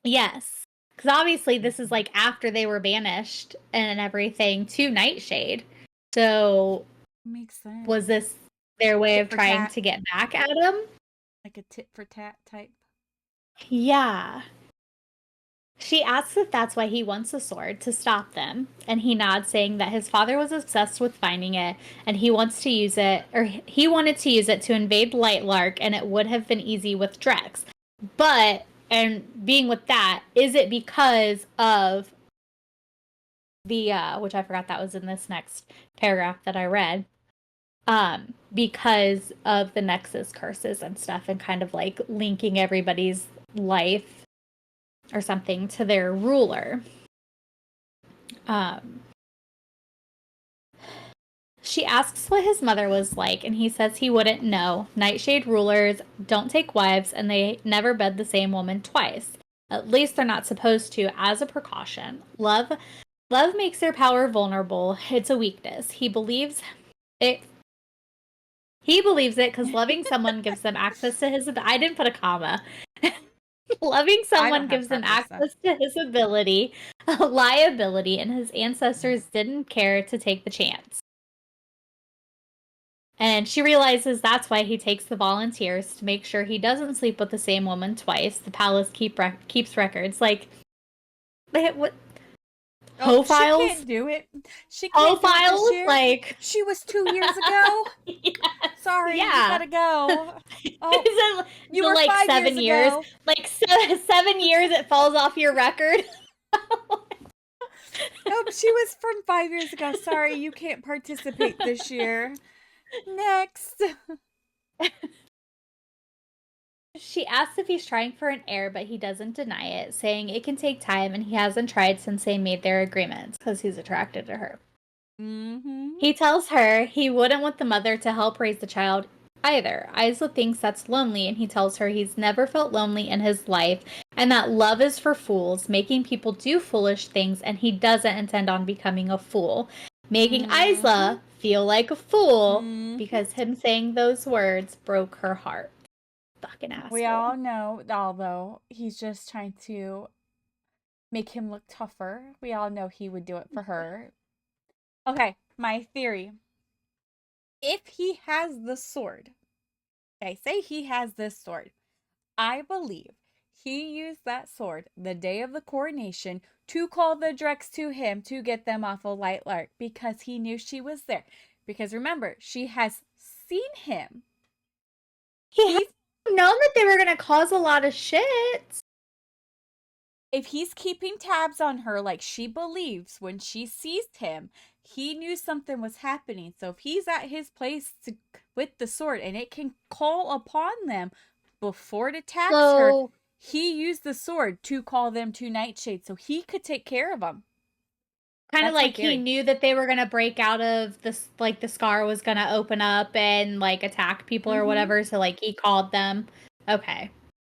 Yes. Because obviously this is, like, after they were banished and everything to Nightshade. So... Makes sense. Was this their way of trying to get back at him? Like a tit for tat type. Yeah. She asks if that's why he wants a sword, to stop them, and he nods, saying that his father was obsessed with finding it, and he wanted to use it to invade Lightlark, and it would have been easy with Drex. But, and being with that, is it because of the, which I forgot that was in this next paragraph that I read, because of the Nexus curses and stuff, and kind of like linking everybody's life or something to their ruler. She asks what his mother was like, and he says he wouldn't know. Nightshade rulers don't take wives, and they never bed the same woman twice. At least they're not supposed to, as a precaution. Love makes their power vulnerable. It's a weakness. He believes it because loving someone gives them access to his... I didn't put a comma. Loving someone gives them access to his ability, a liability, and his ancestors didn't care to take the chance. And she realizes that's why he takes the volunteers, to make sure he doesn't sleep with the same woman twice. The palace keeps records. Like, what? Ho-files? She can't do it. She can't do it this year. Like, she was 2 years ago. Yes. Sorry, you gotta go. Oh, you were like 7 years. Ago. Like 7 years, it falls off your record. Nope, she was from 5 years ago. Sorry, you can't participate this year. Next. She asks if he's trying for an heir, but he doesn't deny it, saying it can take time and he hasn't tried since they made their agreements because he's attracted to her. Mm-hmm. He tells her he wouldn't want the mother to help raise the child either. Isla thinks that's lonely, and he tells her he's never felt lonely in his life and that love is for fools, making people do foolish things, and he doesn't intend on becoming a fool, making Mm-hmm. Isla feel like a fool Mm-hmm. because him saying those words broke her heart. Fucking We asshole. all know, although he's just trying to make him look tougher. We all know he would do it for her. Okay, my theory. If he has the sword, okay, say he has this sword, I believe he used that sword the day of the coronation to call the Drex to him to get them off of Light Lark because he knew she was there. Because remember, she has seen him. He had He's known that they were going to cause a lot of shit. if he's keeping tabs on her like she believes when she sees him, he knew something was happening. So if he's at his place with the sword and it can call upon them before it attacks her, So he used the sword to call them to Nightshade so he could take care of them. kind of That's my like he theory. knew that they were going to break out of this, like the scar was going to open up and like attack people or Mm-hmm. whatever, so like he called them. Okay.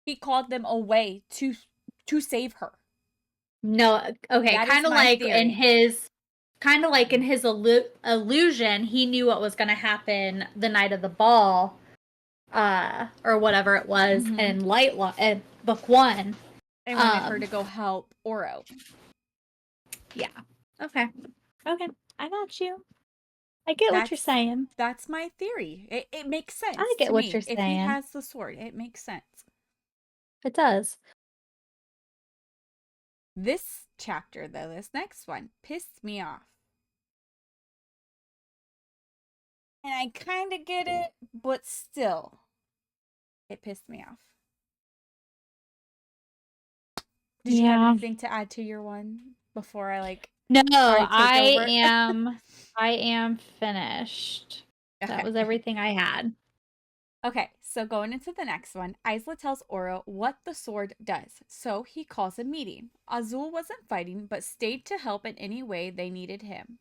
He called them away to save her. No, okay, That is my theory. kind of like in his illusion, he knew what was going to happen the night of the ball, or whatever it was Mm-hmm. in book 1. I wanted her Um, to go help Oro. yeah. Okay. Okay. I got you. I get what you're That's saying. that's my theory. It makes I sense get to what you're me. If he saying. has the sword, it makes sense. It does. This chapter, though, this next one, pissed me off. And I kind of get it, but still, it pissed me off. Did you have Yeah. anything to add to your one before No, I take over? I am finished. That Okay. was everything I had. Okay, so going into the next one, Isla tells Oro what the sword does, so he calls a meeting. Azul wasn't fighting, but stayed to help in any way they needed him.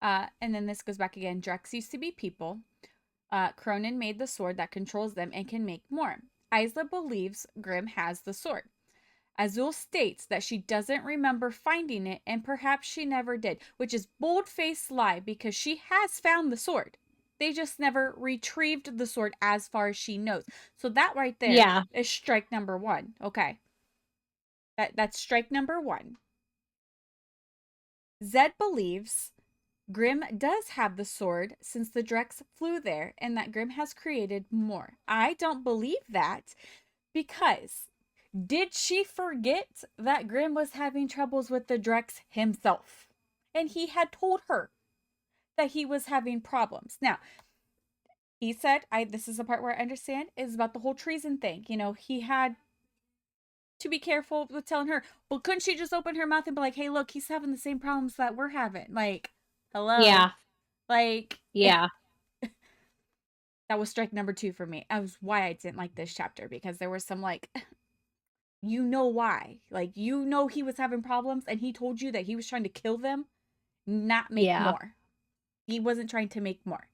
And then this goes back again. Drex used to be people. Cronin made the sword that controls them and can make more. Isla believes Grim has the sword. Azul states that she doesn't remember finding it and perhaps she never did, which is bold-faced lie because she has found the sword. They just never retrieved the sword as far as she knows. So that right there Yeah. is strike number 1. Okay. That's strike number 1. Zed believes Grim does have the sword since the Drex flew there and that Grim has created more. I don't believe that because did she forget that Grim was having troubles with the Drex himself? And he had told her that he was having problems. Now, he said, I this is the part where I understand, is about the whole treason thing. You know, he had to be careful with telling her, but couldn't she just open her mouth and be like, hey, look, he's having the same problems that we're having? Like, hello? Yeah. Like, Yeah. that was strike number 2 for me. That was why I didn't like this chapter because there was some like you know why. Like you know he was having problems and he told you that he was trying to kill them, not make Yeah. more. He wasn't trying to make more.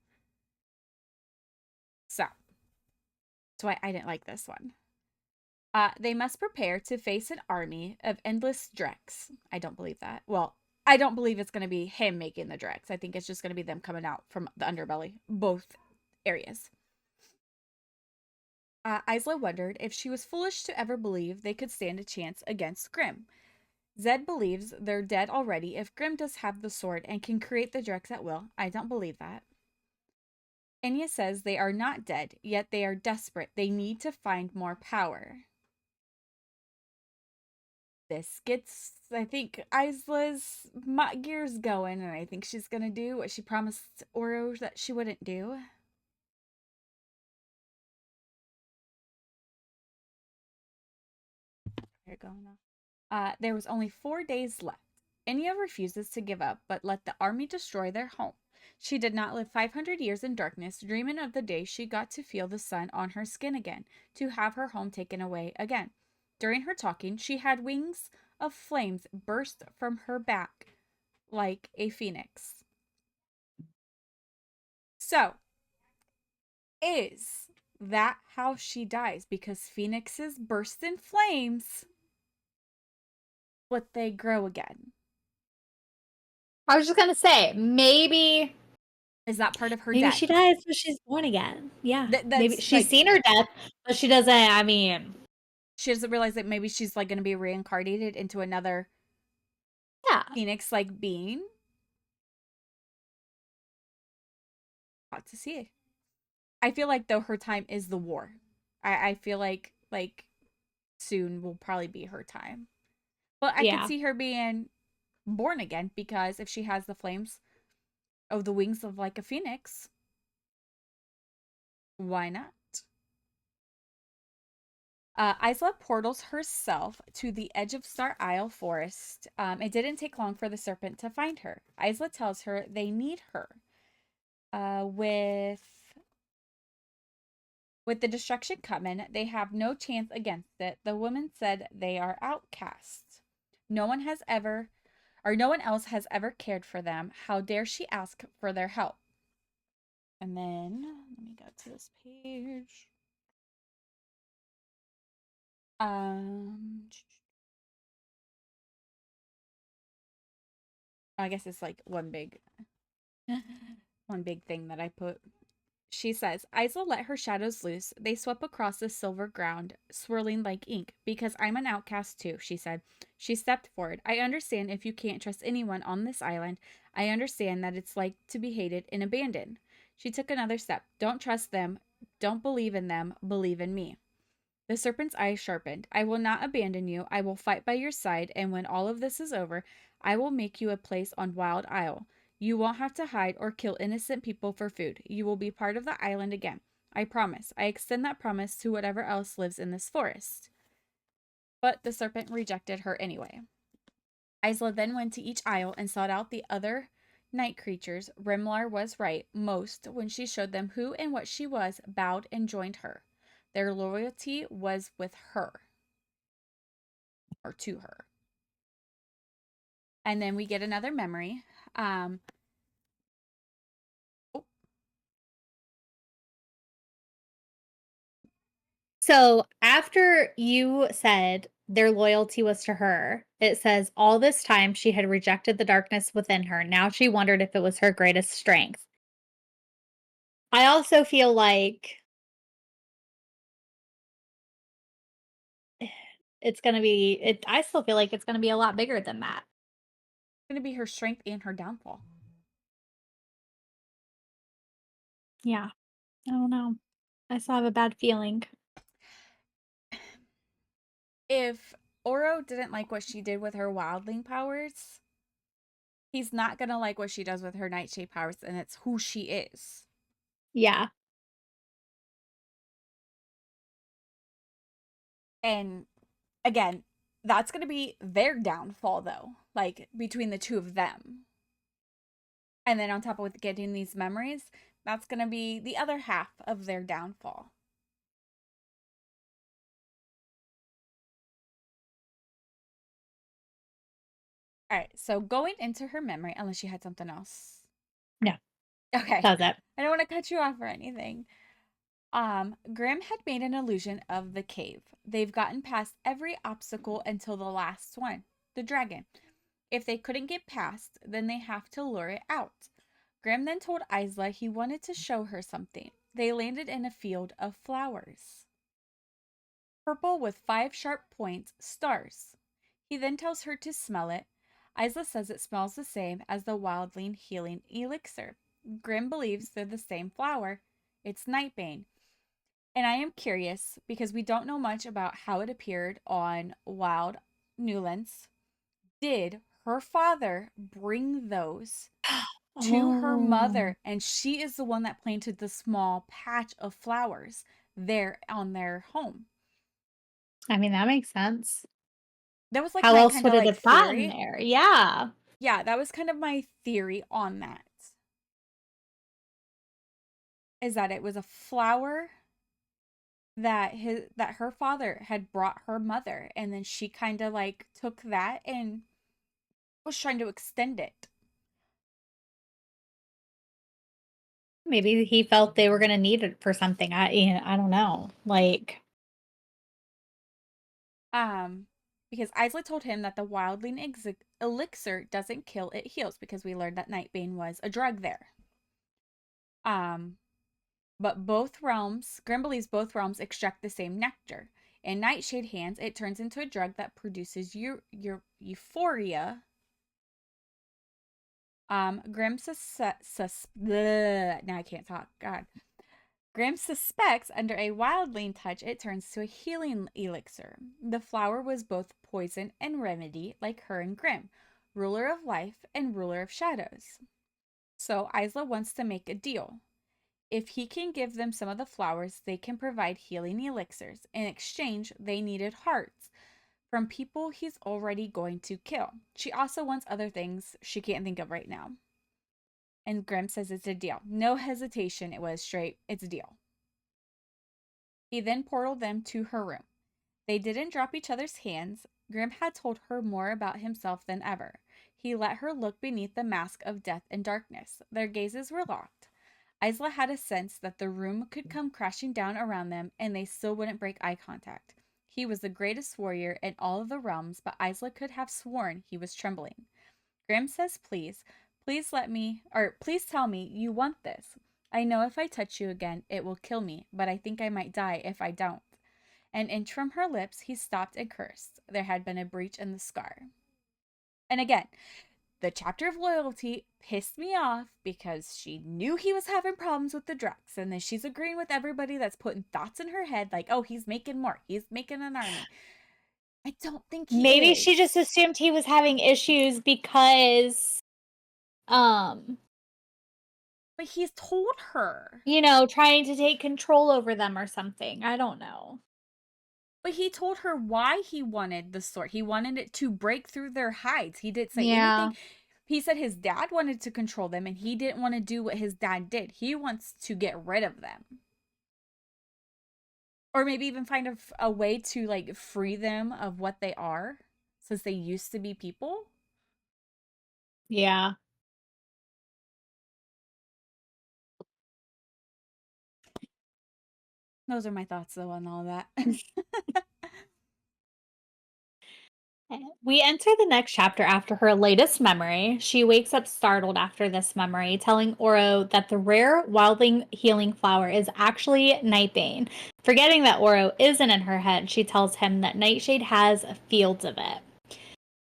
So, that's why I didn't like this one. They must prepare to face an army of endless Drex. I don't believe that. Well, I don't believe it's going to be him making the Drex. I think it's just going to be them coming out from the underbelly, both areas. Isla wondered if she was foolish to ever believe they could stand a chance against Grim. Zed believes they're dead already if Grim does have the sword and can create the Drex at will. I don't believe that. Enya says they are not dead, yet they are desperate. They need to find more power. This gets, I think, Isla's gears going, and I think she's gonna do what she promised Oro that she wouldn't do. There was only 4 days left. Enya refuses to give up, but let the army destroy their home. She did not live 500 years in darkness, dreaming of the day she got to feel the sun on her skin again, to have her home taken away again. During her talking, she had wings of flames burst from her back like a phoenix. So, is that how she dies? Because phoenixes burst in flames, but they grow again. I was just gonna say, Is that part of her maybe death? she dies, but she's born again. Yeah. Maybe That's she's like seen her death, but she doesn't, I mean, she doesn't realize that maybe she's like going to be reincarnated into another yeah. phoenix like being. Got to see. I feel like though her time is the war. I feel like soon will probably be her time. But I could Yeah. see her being born again because if she has the flames of the wings of like a phoenix, why not? Isla portals herself to the edge of Star Isle Forest. It didn't take long for the serpent to find her. Isla tells her they need her. With the destruction coming, they have no chance against it. The woman said they are outcasts. No one has ever, or no one else has ever cared for them. How dare she ask for their help? And then let me go to this page. Um, I guess it's like one big thing that I put. She says, Isla let her shadows loose. They swept across the silver ground, swirling like ink. Because I'm an outcast too, she said. She stepped forward. I understand if you can't trust anyone on this island. I understand that it's like to be hated and abandoned. She took another step. Don't trust them. Don't believe in them. Believe in me. The serpent's eyes sharpened. I will not abandon you. I will fight by your side, and when all of this is over, I will make you a place on Wild Isle. You won't have to hide or kill innocent people for food. You will be part of the island again. I promise. I extend that promise to whatever else lives in this forest. But the serpent rejected her anyway. Isla then went to each isle and sought out the other night creatures. Rimlar was right. Most, when she showed them who and what she was, bowed and joined her. Their loyalty was with her, or to her. And then we get another memory. Um, oh, So after you said their loyalty was to her, it says all this time she had rejected the darkness within her. Now she wondered if it was her greatest strength. I also feel like it's gonna be it I still feel like it's gonna be a lot bigger than that. it's going to be her strength and her downfall. Yeah. I don't know. I still have a bad feeling. If Oro didn't like what she did with her wildling powers, he's not going to like what she does with her nightshade powers, and it's who she is. Yeah. And again, that's going to be their downfall, though, like between the two of them. And then on top of getting these memories, that's going to be the other half of their downfall. All right, so going into her memory, unless you had something else. No. Okay. Does it? I don't want to cut you off or anything. Grimm had made an illusion of the cave. They've gotten past every obstacle until the last one, the dragon. If they couldn't get past, then they have to lure it out. Grimm then told Isla he wanted to show her something. They landed in a field of flowers, purple with 5 sharp points, stars. He then tells her to smell it. Isla says it smells the same as the wildling healing elixir. Grimm believes they're the same flower. It's Nightbane. And I am curious because we don't know much about how it appeared on Wild Newlands. Did her father bring those to her Oh. mother? And she is the one that planted the small patch of flowers there on their home. I mean, that makes sense. That was like How my else kind would of it like have gotten theory. there? Yeah. Yeah, that was kind of my theory on that. is that it was a flower that her father had brought her mother, and then she kind of like took that and was trying to extend it. Maybe he felt they were gonna need it for something. I don't know. Like, Um, because Isla told him that the wildling elixir doesn't kill, it heals, because we learned that Nightbane was a drug there. Um, but both realms, Grimm believes both realms extract the same nectar. In Nightshade hands, it turns into a drug that produces euphoria. Grimm now I can't talk. God. Grimm suspects under a wildling touch, it turns to a healing elixir. The flower was both poison and remedy, like her and Grimm, ruler of life and ruler of shadows. So Isla wants to make a deal. If he can give them some of the flowers, they can provide healing elixirs. In exchange, they needed hearts from people he's already going to kill. She also wants other things she can't think of right now. And Grimm says it's a deal. No hesitation. It was straight, it's a deal. He then portaled them to her room. They didn't drop each other's hands. Grimm had told her more about himself than ever. He let her look beneath the mask of death and darkness. Their gazes were locked. Isla had a sense that the room could come crashing down around them and they still wouldn't break eye contact. He was the greatest warrior in all of the realms, but Isla could have sworn he was trembling. Grimm says, please, please tell me you want this. I know if I touch you again, it will kill me, but I think I might die if I don't. An inch from her lips, he stopped and cursed. There had been a breach in the scar. And again, the chapter of loyalty pissed me off because she knew he was having problems with the drugs. And then she's agreeing with everybody that's putting thoughts in her head like, oh, he's making more. He's making an army. I don't think he maybe she is. just assumed he was having issues because, um, But he's told her. trying to take control over them or something. I don't know. But he told her why he wanted the sword. He wanted it to break through their hides. He didn't say anything. Yeah. He said his dad wanted to control them and he didn't want to do what his dad did. He wants to get rid of them. Or maybe even find a way to like free them of what they are since they used to be people. Yeah. Those are my thoughts though on all that. We enter the next chapter after her latest memory. She wakes up startled after this memory, telling Oro that the rare wildling healing flower is actually Nightbane. Forgetting that Oro isn't in her head, she tells him that Nightshade has fields of it.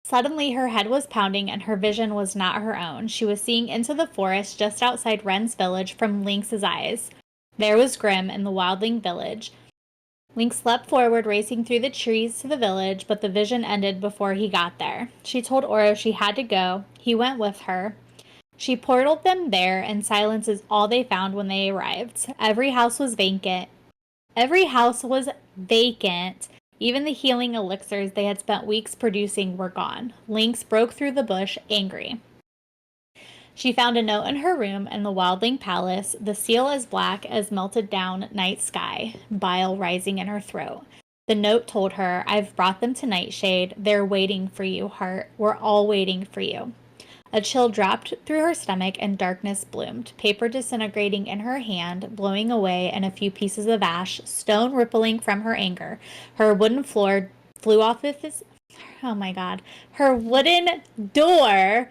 Suddenly, her head was pounding and her vision was not her own. She was seeing into the forest just outside Wren's village from Lynx's eyes. There was Grimm in the wildling village. Lynx leapt forward, racing through the trees to the village, but the vision ended before he got there. She told Oro she had to go. He went with her. She portaled them there, and silence is all they found when they arrived. Every house was vacant. Every house was vacant. Even the healing elixirs they had spent weeks producing were gone. Lynx broke through the bush, angry. She found a note in her room in the Wildling Palace, the seal as black as melted down night sky, bile rising in her throat. The note told her, I've brought them to Nightshade. They're waiting for you, heart. We're all waiting for you. A chill dropped through her stomach and darkness bloomed, paper disintegrating in her hand, blowing away in a few pieces of ash, stone rippling from her anger. Her wooden floor flew off of his. Oh my god. Her wooden door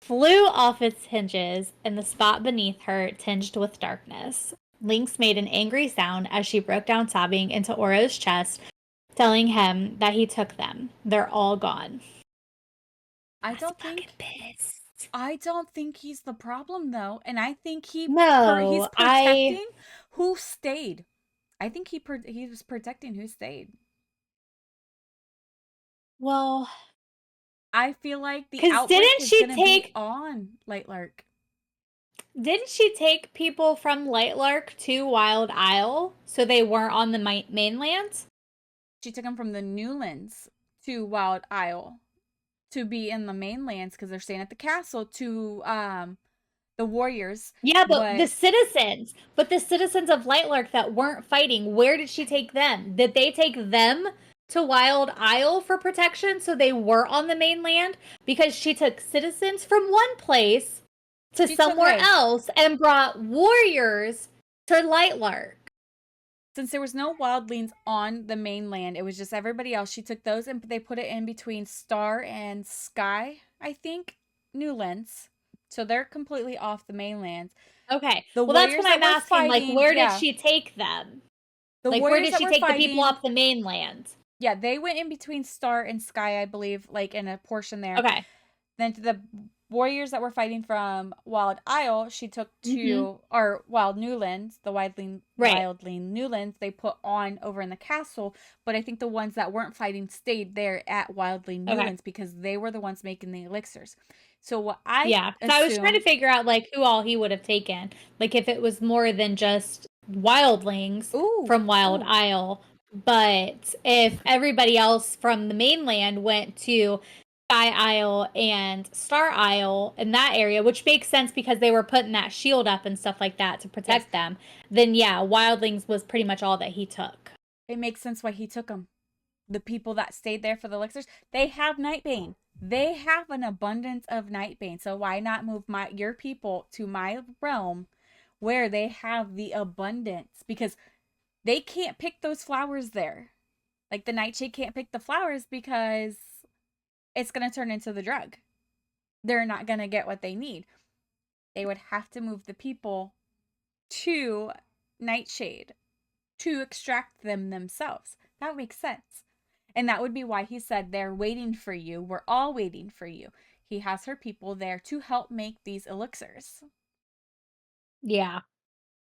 flew off its hinges, and the spot beneath her tinged with darkness. Lynx made an angry sound as she broke down sobbing into Oro's chest, telling him that he took them. They're all gone. I I was don't fucking think pissed. I don't think he's the problem though, and I think he's No, protecting who stayed. I think he was protecting who stayed. well, I feel like the because outbreak is gonna be on Lightlark. didn't she take people from Lightlark to Wild Isle so they weren't on the mainland? She took him from the Newlands to Wild Isle to be in the mainlands because they're staying at the castle to The warriors. Yeah, What? but the citizens of Lightlark that weren't fighting, where did she take them? Did they take them to Wild Isle for protection so they were on the mainland? Because she took citizens from one place to She took, somewhere hey, else and brought warriors to Lightlark. since there was no wildlings on the mainland, it was just everybody else. She took those and they put it in between Star and Sky, I think, Newlands. So they're completely off the mainland. Okay. The Well, that's what warriors that I'm were asking. Like, fighting, where did yeah, she take them? the Like, where warriors did that she were take the people fighting, off the mainland? yeah, they went in between Star and Sky, I believe, like in a portion there. Okay. Then to the warriors that were fighting from Wild Isle, she took Mm-hmm. to, or Wild Newlands, the Right. Wildling Newlands, they put on over in the castle. But I think the ones that weren't fighting stayed there at Wildling Okay. Newlands because they were the ones making the elixirs. So what I Yeah, because I was trying to assume, figure out like who all he would have taken. Like if it was more than just wildlings ooh, from Wild ooh, Isle, but if everybody else from the mainland went to Sky Isle and Star Isle in that area, which makes sense because they were putting that shield up and stuff like that to yes, protect them, then yeah, wildlings was pretty much all that he took. it makes sense why he took them. The people that stayed there for the elixirs, they have Nightbane. They have an abundance of Nightbane. So why not move your people to my realm where they have the abundance? Because they can't pick those flowers there. Like the Nightshade can't pick the flowers because it's gonna turn into the drug. They're not gonna get what they need. They would have to move the people to Nightshade to extract them themselves. That makes sense. And that would be why he said, they're waiting for you. We're all waiting for you. He has her people there to help make these elixirs. Yeah.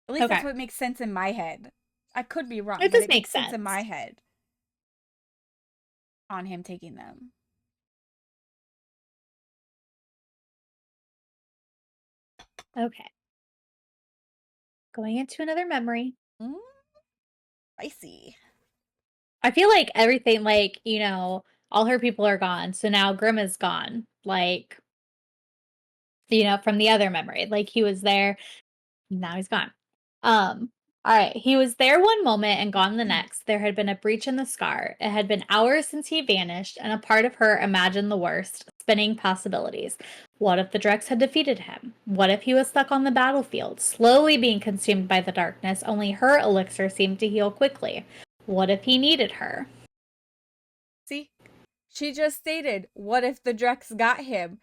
At least that's Okay. what makes sense in my head. I could be wrong, It but does it make makes sense in sense. my head on him taking them. Okay. Going into another memory. Mm, I see. I feel like everything, like, all her people are gone. So now Grimm is gone. Like, from the other memory. Like he was there, now he's gone. Um, all right. He was there one moment and gone the next. There had been a breach in the scar. It had been hours since he vanished, and a part of her imagined the worst, spinning possibilities. What if the Drex had defeated him? What if he was stuck on the battlefield, slowly being consumed by the darkness? Only her elixir seemed to heal quickly. What if he needed her? See? She just stated, what if the Drex got him?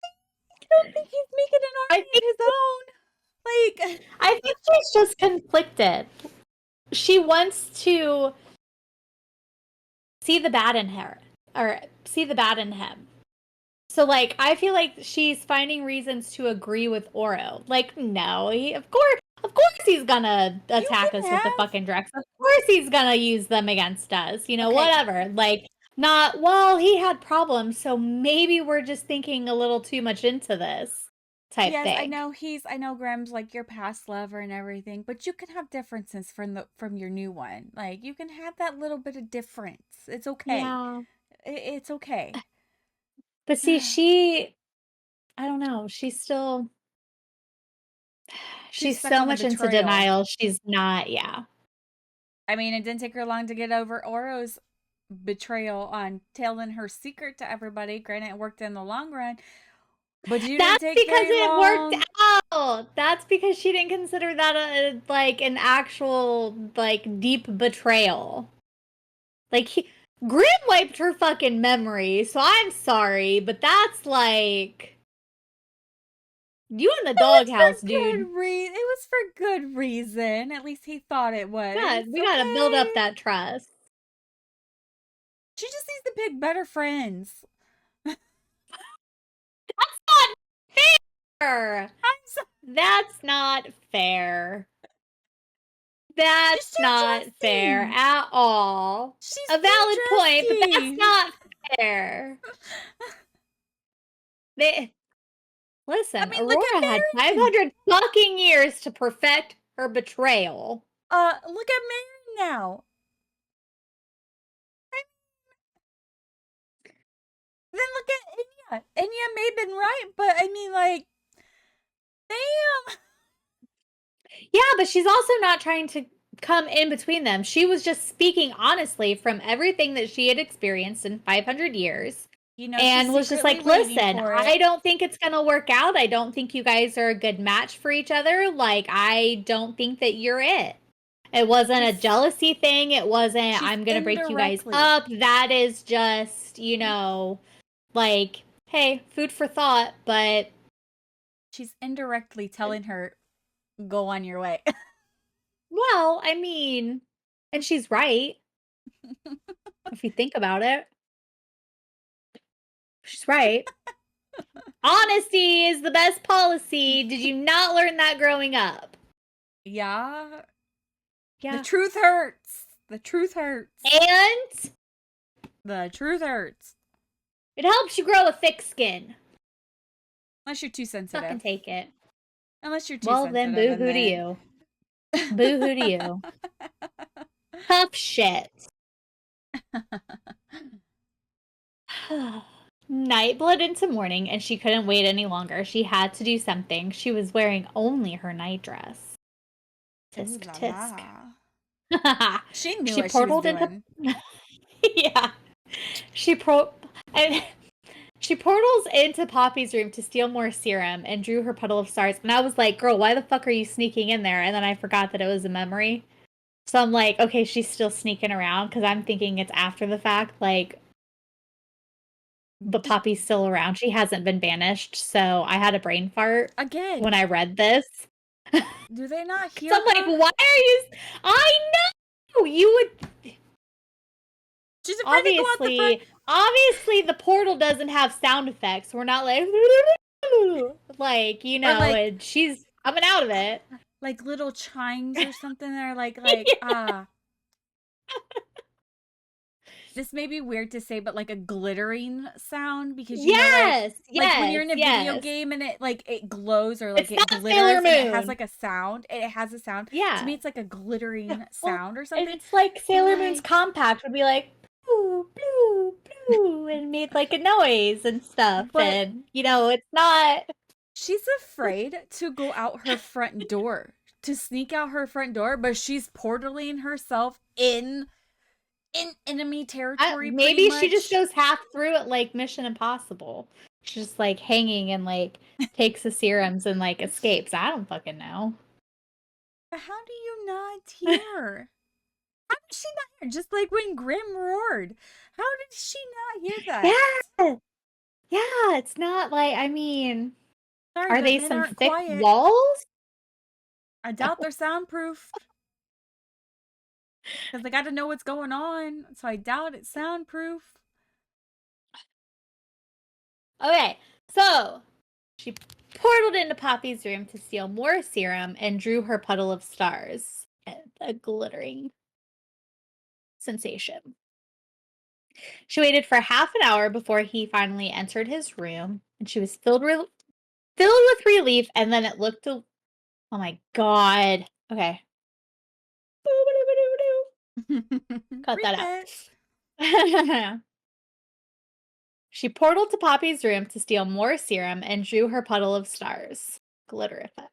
I don't think he's making an I army think of his own. Like, I think she's just conflicted. She wants to see the bad in her or see the bad in him. So like I feel like she's finding reasons to agree with Oro. Like no, of course he's gonna you attack can us with the have. fucking Drex. Of course he's gonna use them against us. Okay, Whatever. Like not well, he had problems, so maybe we're just thinking a little too much into this type yes, thing. I know Graham's like your past lover and everything, but you can have differences from your new one. Like you can have that little bit of difference. It's okay. Yeah. It's okay. But see, I don't know, She's she's stuck so on the much into betrayal. denial. She's not, yeah. I mean, it didn't take her long to get over Oro's betrayal on telling her secret to everybody. Granted, it worked in the long run, but you didn't That's take because very it worked long. out. That's because she didn't consider that like an actual like deep betrayal. Like Grim wiped her fucking memory, so I'm sorry, but that's like you in the It was doghouse, for dude. It was for good reason. At least he thought it was. God, we gotta build up Okay. that trust. She just needs to pick better friends. That's not fair. I'm so, That's not fair. That's she's too not fair trusting. at all. She's A too valid point, but that's trusting. not fair. They I listen, mean, look Aurora had at Marion. 500 fucking years to perfect her betrayal. Look at Marion now. Then look at And yeah, may have been right, but I mean, like, damn. Yeah, but she's also not trying to come in between them. She was just speaking honestly from everything that she had experienced in 500 years You know, she's and was just secretly like, waiting listen, for I it. don't think it's going to work out. I don't think you guys are a good match for each other. Like, I don't think that you're it. It wasn't a She's jealousy thing. It wasn't, she's I'm going to break you guys indirectly. up. That is just, like, hey, food for thought, but She's indirectly telling her, go on your way. well, I mean, and she's right if you think about it. She's right. Honesty is the best policy. Did you not learn that growing up? Yeah. The Yeah. truth hurts. The truth hurts. And The truth hurts. it helps you grow a thick skin. Unless you're too Fucking sensitive. take it. Unless you're too Well, then sensitive, boo and hoo to then. you. Boo hoo to you. Tough shit. Night bled into morning and she couldn't wait any longer. She had to do something. She was wearing only her nightdress. Ooh Tisk la tisk. la. She knew She what she was portaled into doing. yeah. She pro and she portals into Poppy's room to steal more serum and drew her puddle of stars. And I was like, girl, why the fuck are you sneaking in there? And then I forgot that it was a memory. So I'm like, okay, she's still sneaking around because I'm thinking it's after the fact. Like, but Poppy's still around. She hasn't been banished. So I had a brain fart Again, when I read this. do they not So hear I'm like, her? why are you? I know you would. She's afraid to go out the front. Obviously, the portal doesn't have sound effects. We're not like, like Or like and she's coming out of it. little chimes or something that are Yeah. this may be weird to say, but like a glittering sound, because Yes, like when you're yes, in a video yes. game and it glows, or like It's it not Sailor glitters and it has Moon. like a sound. It has a sound. To Yeah. me, it's like a glittering Well, sound or and something. it's like But Sailor Moon's like compact would be like, blue, blue, blue, and made like a noise and stuff. but And, it's not. she's afraid to go out her front door, to sneak out her front door, but she's portaling herself in enemy territory pretty Maybe she just much. goes half through it like Mission Impossible. She's just like hanging and like takes the serums and like escapes. I don't fucking know. But how do you not hear? How did she not hear? Just like when Grim roared. How did she not hear that? Yeah. Yeah, it's not like, I mean, Sorry, are but they men some aren't thick quiet. walls? I doubt they're soundproofed. Because they got to know what's going on. So I doubt it's soundproof. Okay, so she portaled into Poppy's room to steal more serum and drew her puddle of stars. A glittering sensation. She waited for half an hour before he finally entered his room, and she was filled with relief, and then it looked oh my god. Okay. Cut that Reset. out. She portaled to Poppy's room to steal more serum and drew her puddle of stars. Glitter effect.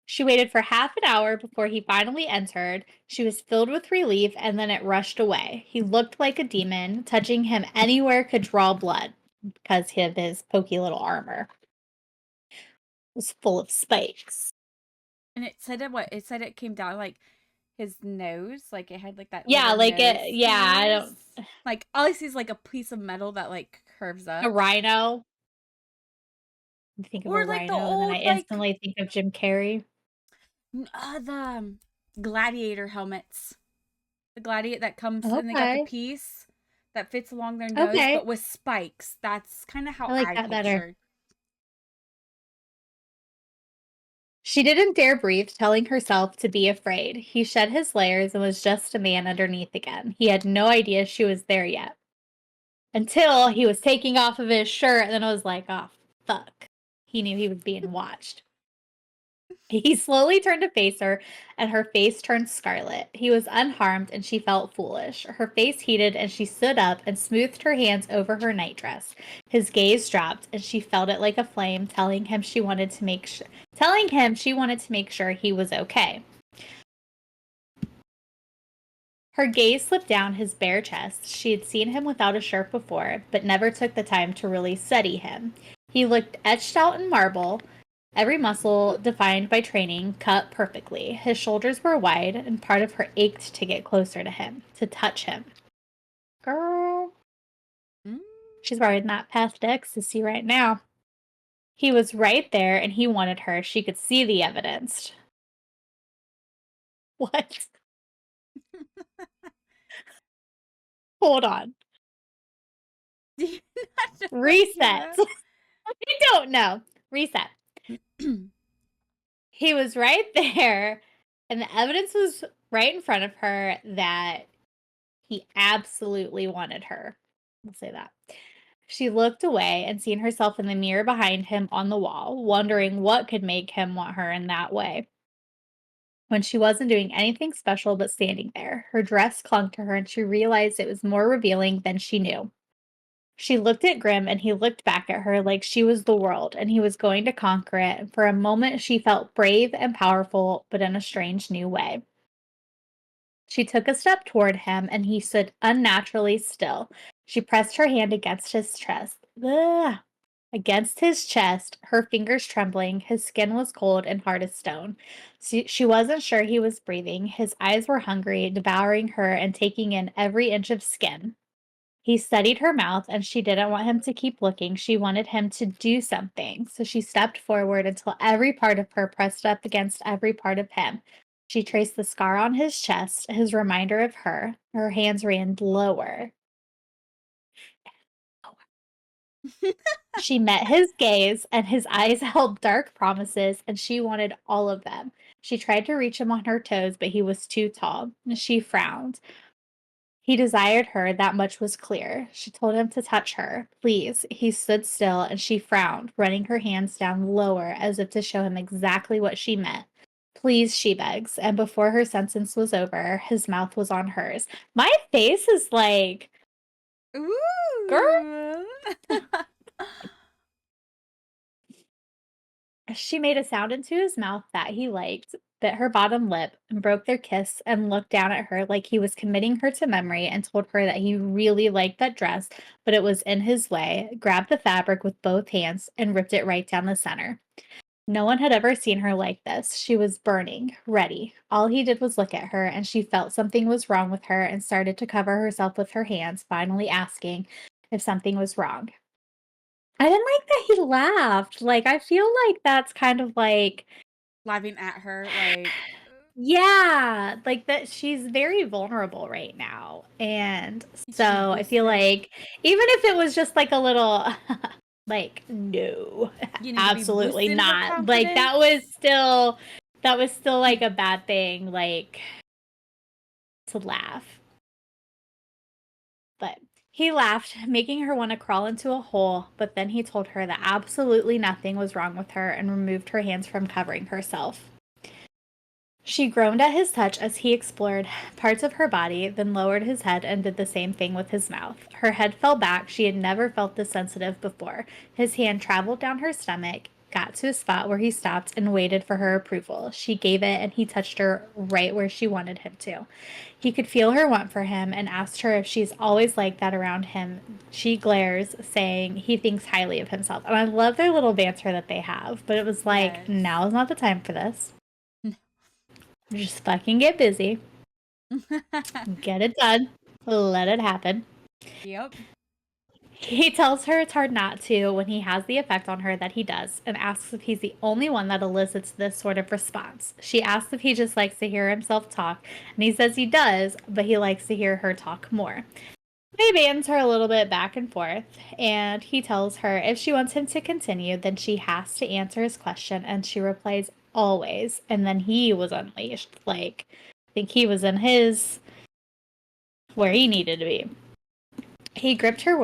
She waited for half an hour before he finally entered. She was filled with relief, and then it rushed away. He looked like a demon. Touching him anywhere could draw blood because of his pokey little armor. It was full of spikes. And it said it what? It said it came down like his nose. Like it had like that Yeah, little like nose it. Yeah, I piece. don't. Like all I see is like a piece of metal that like curves A up. rhino. I think of a Or like the rhino, and then I old like instantly think of Jim Carrey. the gladiator helmets. The gladiator that comes and they got the Okay. piece that fits along their nose, Okay. but with spikes. That's kind of how I like I that better. pictured. She didn't dare breathe, telling herself to be afraid. He shed his layers and was just a man underneath again. He had no idea she was there yet. Until he was taking off of his shirt, and then I was like, oh, fuck. He knew he was being watched. He slowly turned to face her, and her face turned scarlet. He was unharmed, and she felt foolish. Her face heated, and she stood up and smoothed her hands over her nightdress. His gaze dropped, and she felt it like a flame, telling him she wanted to make sure he was okay. Her gaze slipped down his bare chest. She had seen him without a shirt before, but never took the time to really study him. He looked etched out in marble, every muscle defined by training, cut perfectly. His shoulders were wide, and part of her ached to get closer to him, to touch him. Girl. Mm. She's riding that path to ecstasy right now. He was right there, and he wanted her. She could see the evidence. What? Hold on. Do you not know what Reset. I don't know. Reset. He was right there, and the evidence was right in front of her that he absolutely wanted her. We'll say that. She looked away and seen herself in the mirror behind him on the wall, wondering what could make him want her in that way. When she wasn't doing anything special but standing there, her dress clung to her and she realized it was more revealing than she knew. She looked at Grim and he looked back at her like she was the world and he was going to conquer it. And for a moment, she felt brave and powerful, but in a strange new way. She took a step toward him and he stood unnaturally still. She pressed her hand against his chest. Ugh. Against his chest, her fingers trembling. His skin was cold and hard as stone. She wasn't sure he was breathing. His eyes were hungry, devouring her and taking in every inch of skin. He studied her mouth, and she didn't want him to keep looking. She wanted him to do something. So she stepped forward until every part of her pressed up against every part of him. She traced the scar on his chest, his reminder of her. Her hands ran lower. She met his gaze, and his eyes held dark promises, and she wanted all of them. She tried to reach him on her toes, but he was too tall. She frowned. He desired her, that much was clear. She told him to touch her. Please. He stood still, and she frowned, running her hands down lower as if to show him exactly what she meant. Please, she begs, and before her sentence was over, his mouth was on hers. My face is like, girl. Ooh. She made a sound into his mouth that he liked, bit her bottom lip, and broke their kiss and looked down at her like he was committing her to memory and told her that he really liked that dress, but it was in his way, grabbed the fabric with both hands and ripped it right down the center. No one had ever seen her like this. She was burning, ready. All he did was look at her, and she felt something was wrong with her and started to cover herself with her hands, finally asking if something was wrong. I didn't like that he laughed. Like, I feel like that's kind of like Laughing at her, like, yeah, like that she's very vulnerable right now. And he should be so I feel boosted. like even if it was just like a little like no, You need to be absolutely boosted for not. Like confidence. that was still like a bad thing like to laugh. But he laughed, making her want to crawl into a hole, but then he told her that absolutely nothing was wrong with her and removed her hands from covering herself. She groaned at his touch as he explored parts of her body, then lowered his head and did the same thing with his mouth. Her head fell back. She had never felt this sensitive before. His hand traveled down her stomach, got to a spot where he stopped and waited for her approval. She gave it, and he touched her right where she wanted him to. He could feel her want for him and asked her if she's always like that around him. She glares, saying he thinks highly of himself. And I love their little banter that they have, but it was like, Yes. now is not the time for this. Just fucking get busy, get it done, let it happen. Yep. He tells her it's hard not to when he has the effect on her that he does and asks if he's the only one that elicits this sort of response. She asks if he just likes to hear himself talk, and he says he does, but he likes to hear her talk more. They banter a little bit back and forth, and he tells her if she wants him to continue, then she has to answer his question, and she replies, always. And then he was unleashed. Like, I think he was in his where he needed to be. He gripped her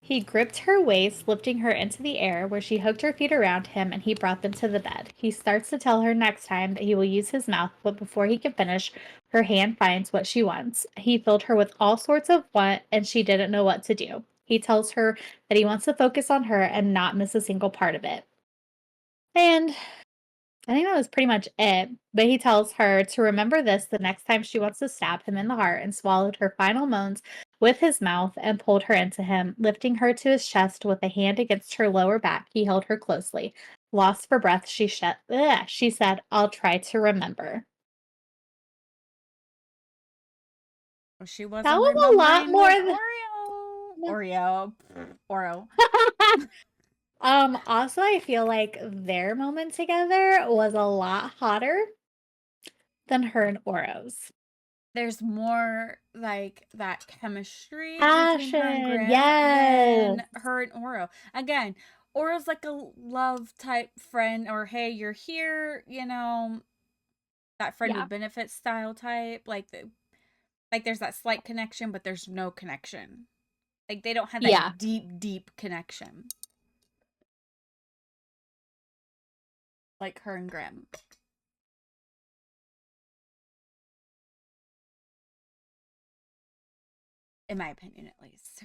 He gripped her waist, lifting her into the air, where she hooked her feet around him, and he brought them to the bed. He starts to tell her next time that he will use his mouth, but before he can finish, her hand finds what she wants. He filled her with all sorts of want, and she didn't know what to do. He tells her that he wants to focus on her and not miss a single part of it. And I think that was pretty much it. But he tells her to remember this the next time she wants to stab him in the heart, and swallowed her final moans with his mouth and pulled her into him, lifting her to his chest with a hand against her lower back. He held her closely. Lost for breath, she said, "I'll try to remember." Well, she That wasn't was a lot remembering more with than Oreo. Oreo. Oro. Also, I feel like their moment together was a lot hotter than her and Oro's. There's more like that chemistry between her and Passion, Grim yes. than her and Oro. Again, Oro's like a love type friend, or hey, you're here, that friend Yeah. with benefits style type. Like there's that slight connection, but there's no connection. Like they don't have Yeah. that deep, deep connection. Like her and Grim. In my opinion at least.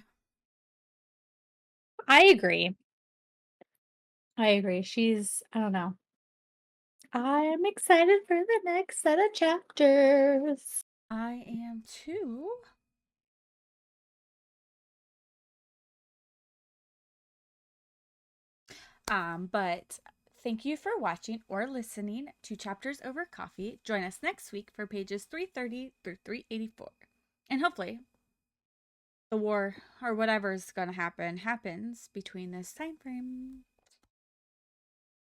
I agree. I agree. I don't know. I am excited for the next set of chapters. I am too. But thank you for watching or listening to Chapters Over Coffee. Join us next week for pages 330 through 384. And hopefully the war or whatever is going to happens between this time frame.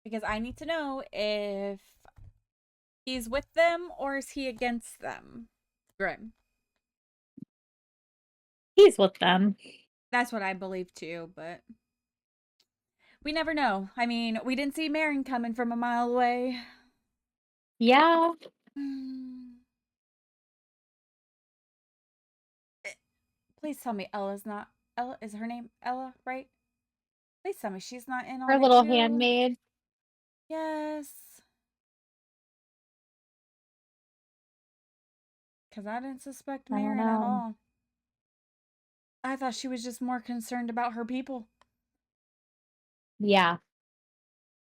Because I need to know if he's with them or is he against them. Grim. He's with them. That's what I believe too, but we never know. I mean, we didn't see Marin coming from a mile away. Yeah. Please tell me Ella's not. Ella, is her name Ella, right? Please tell me she's not in Her on it little too. handmaid. Yes. Because I didn't suspect I don't Marin at know. all. I thought she was just more concerned about her people. Yeah.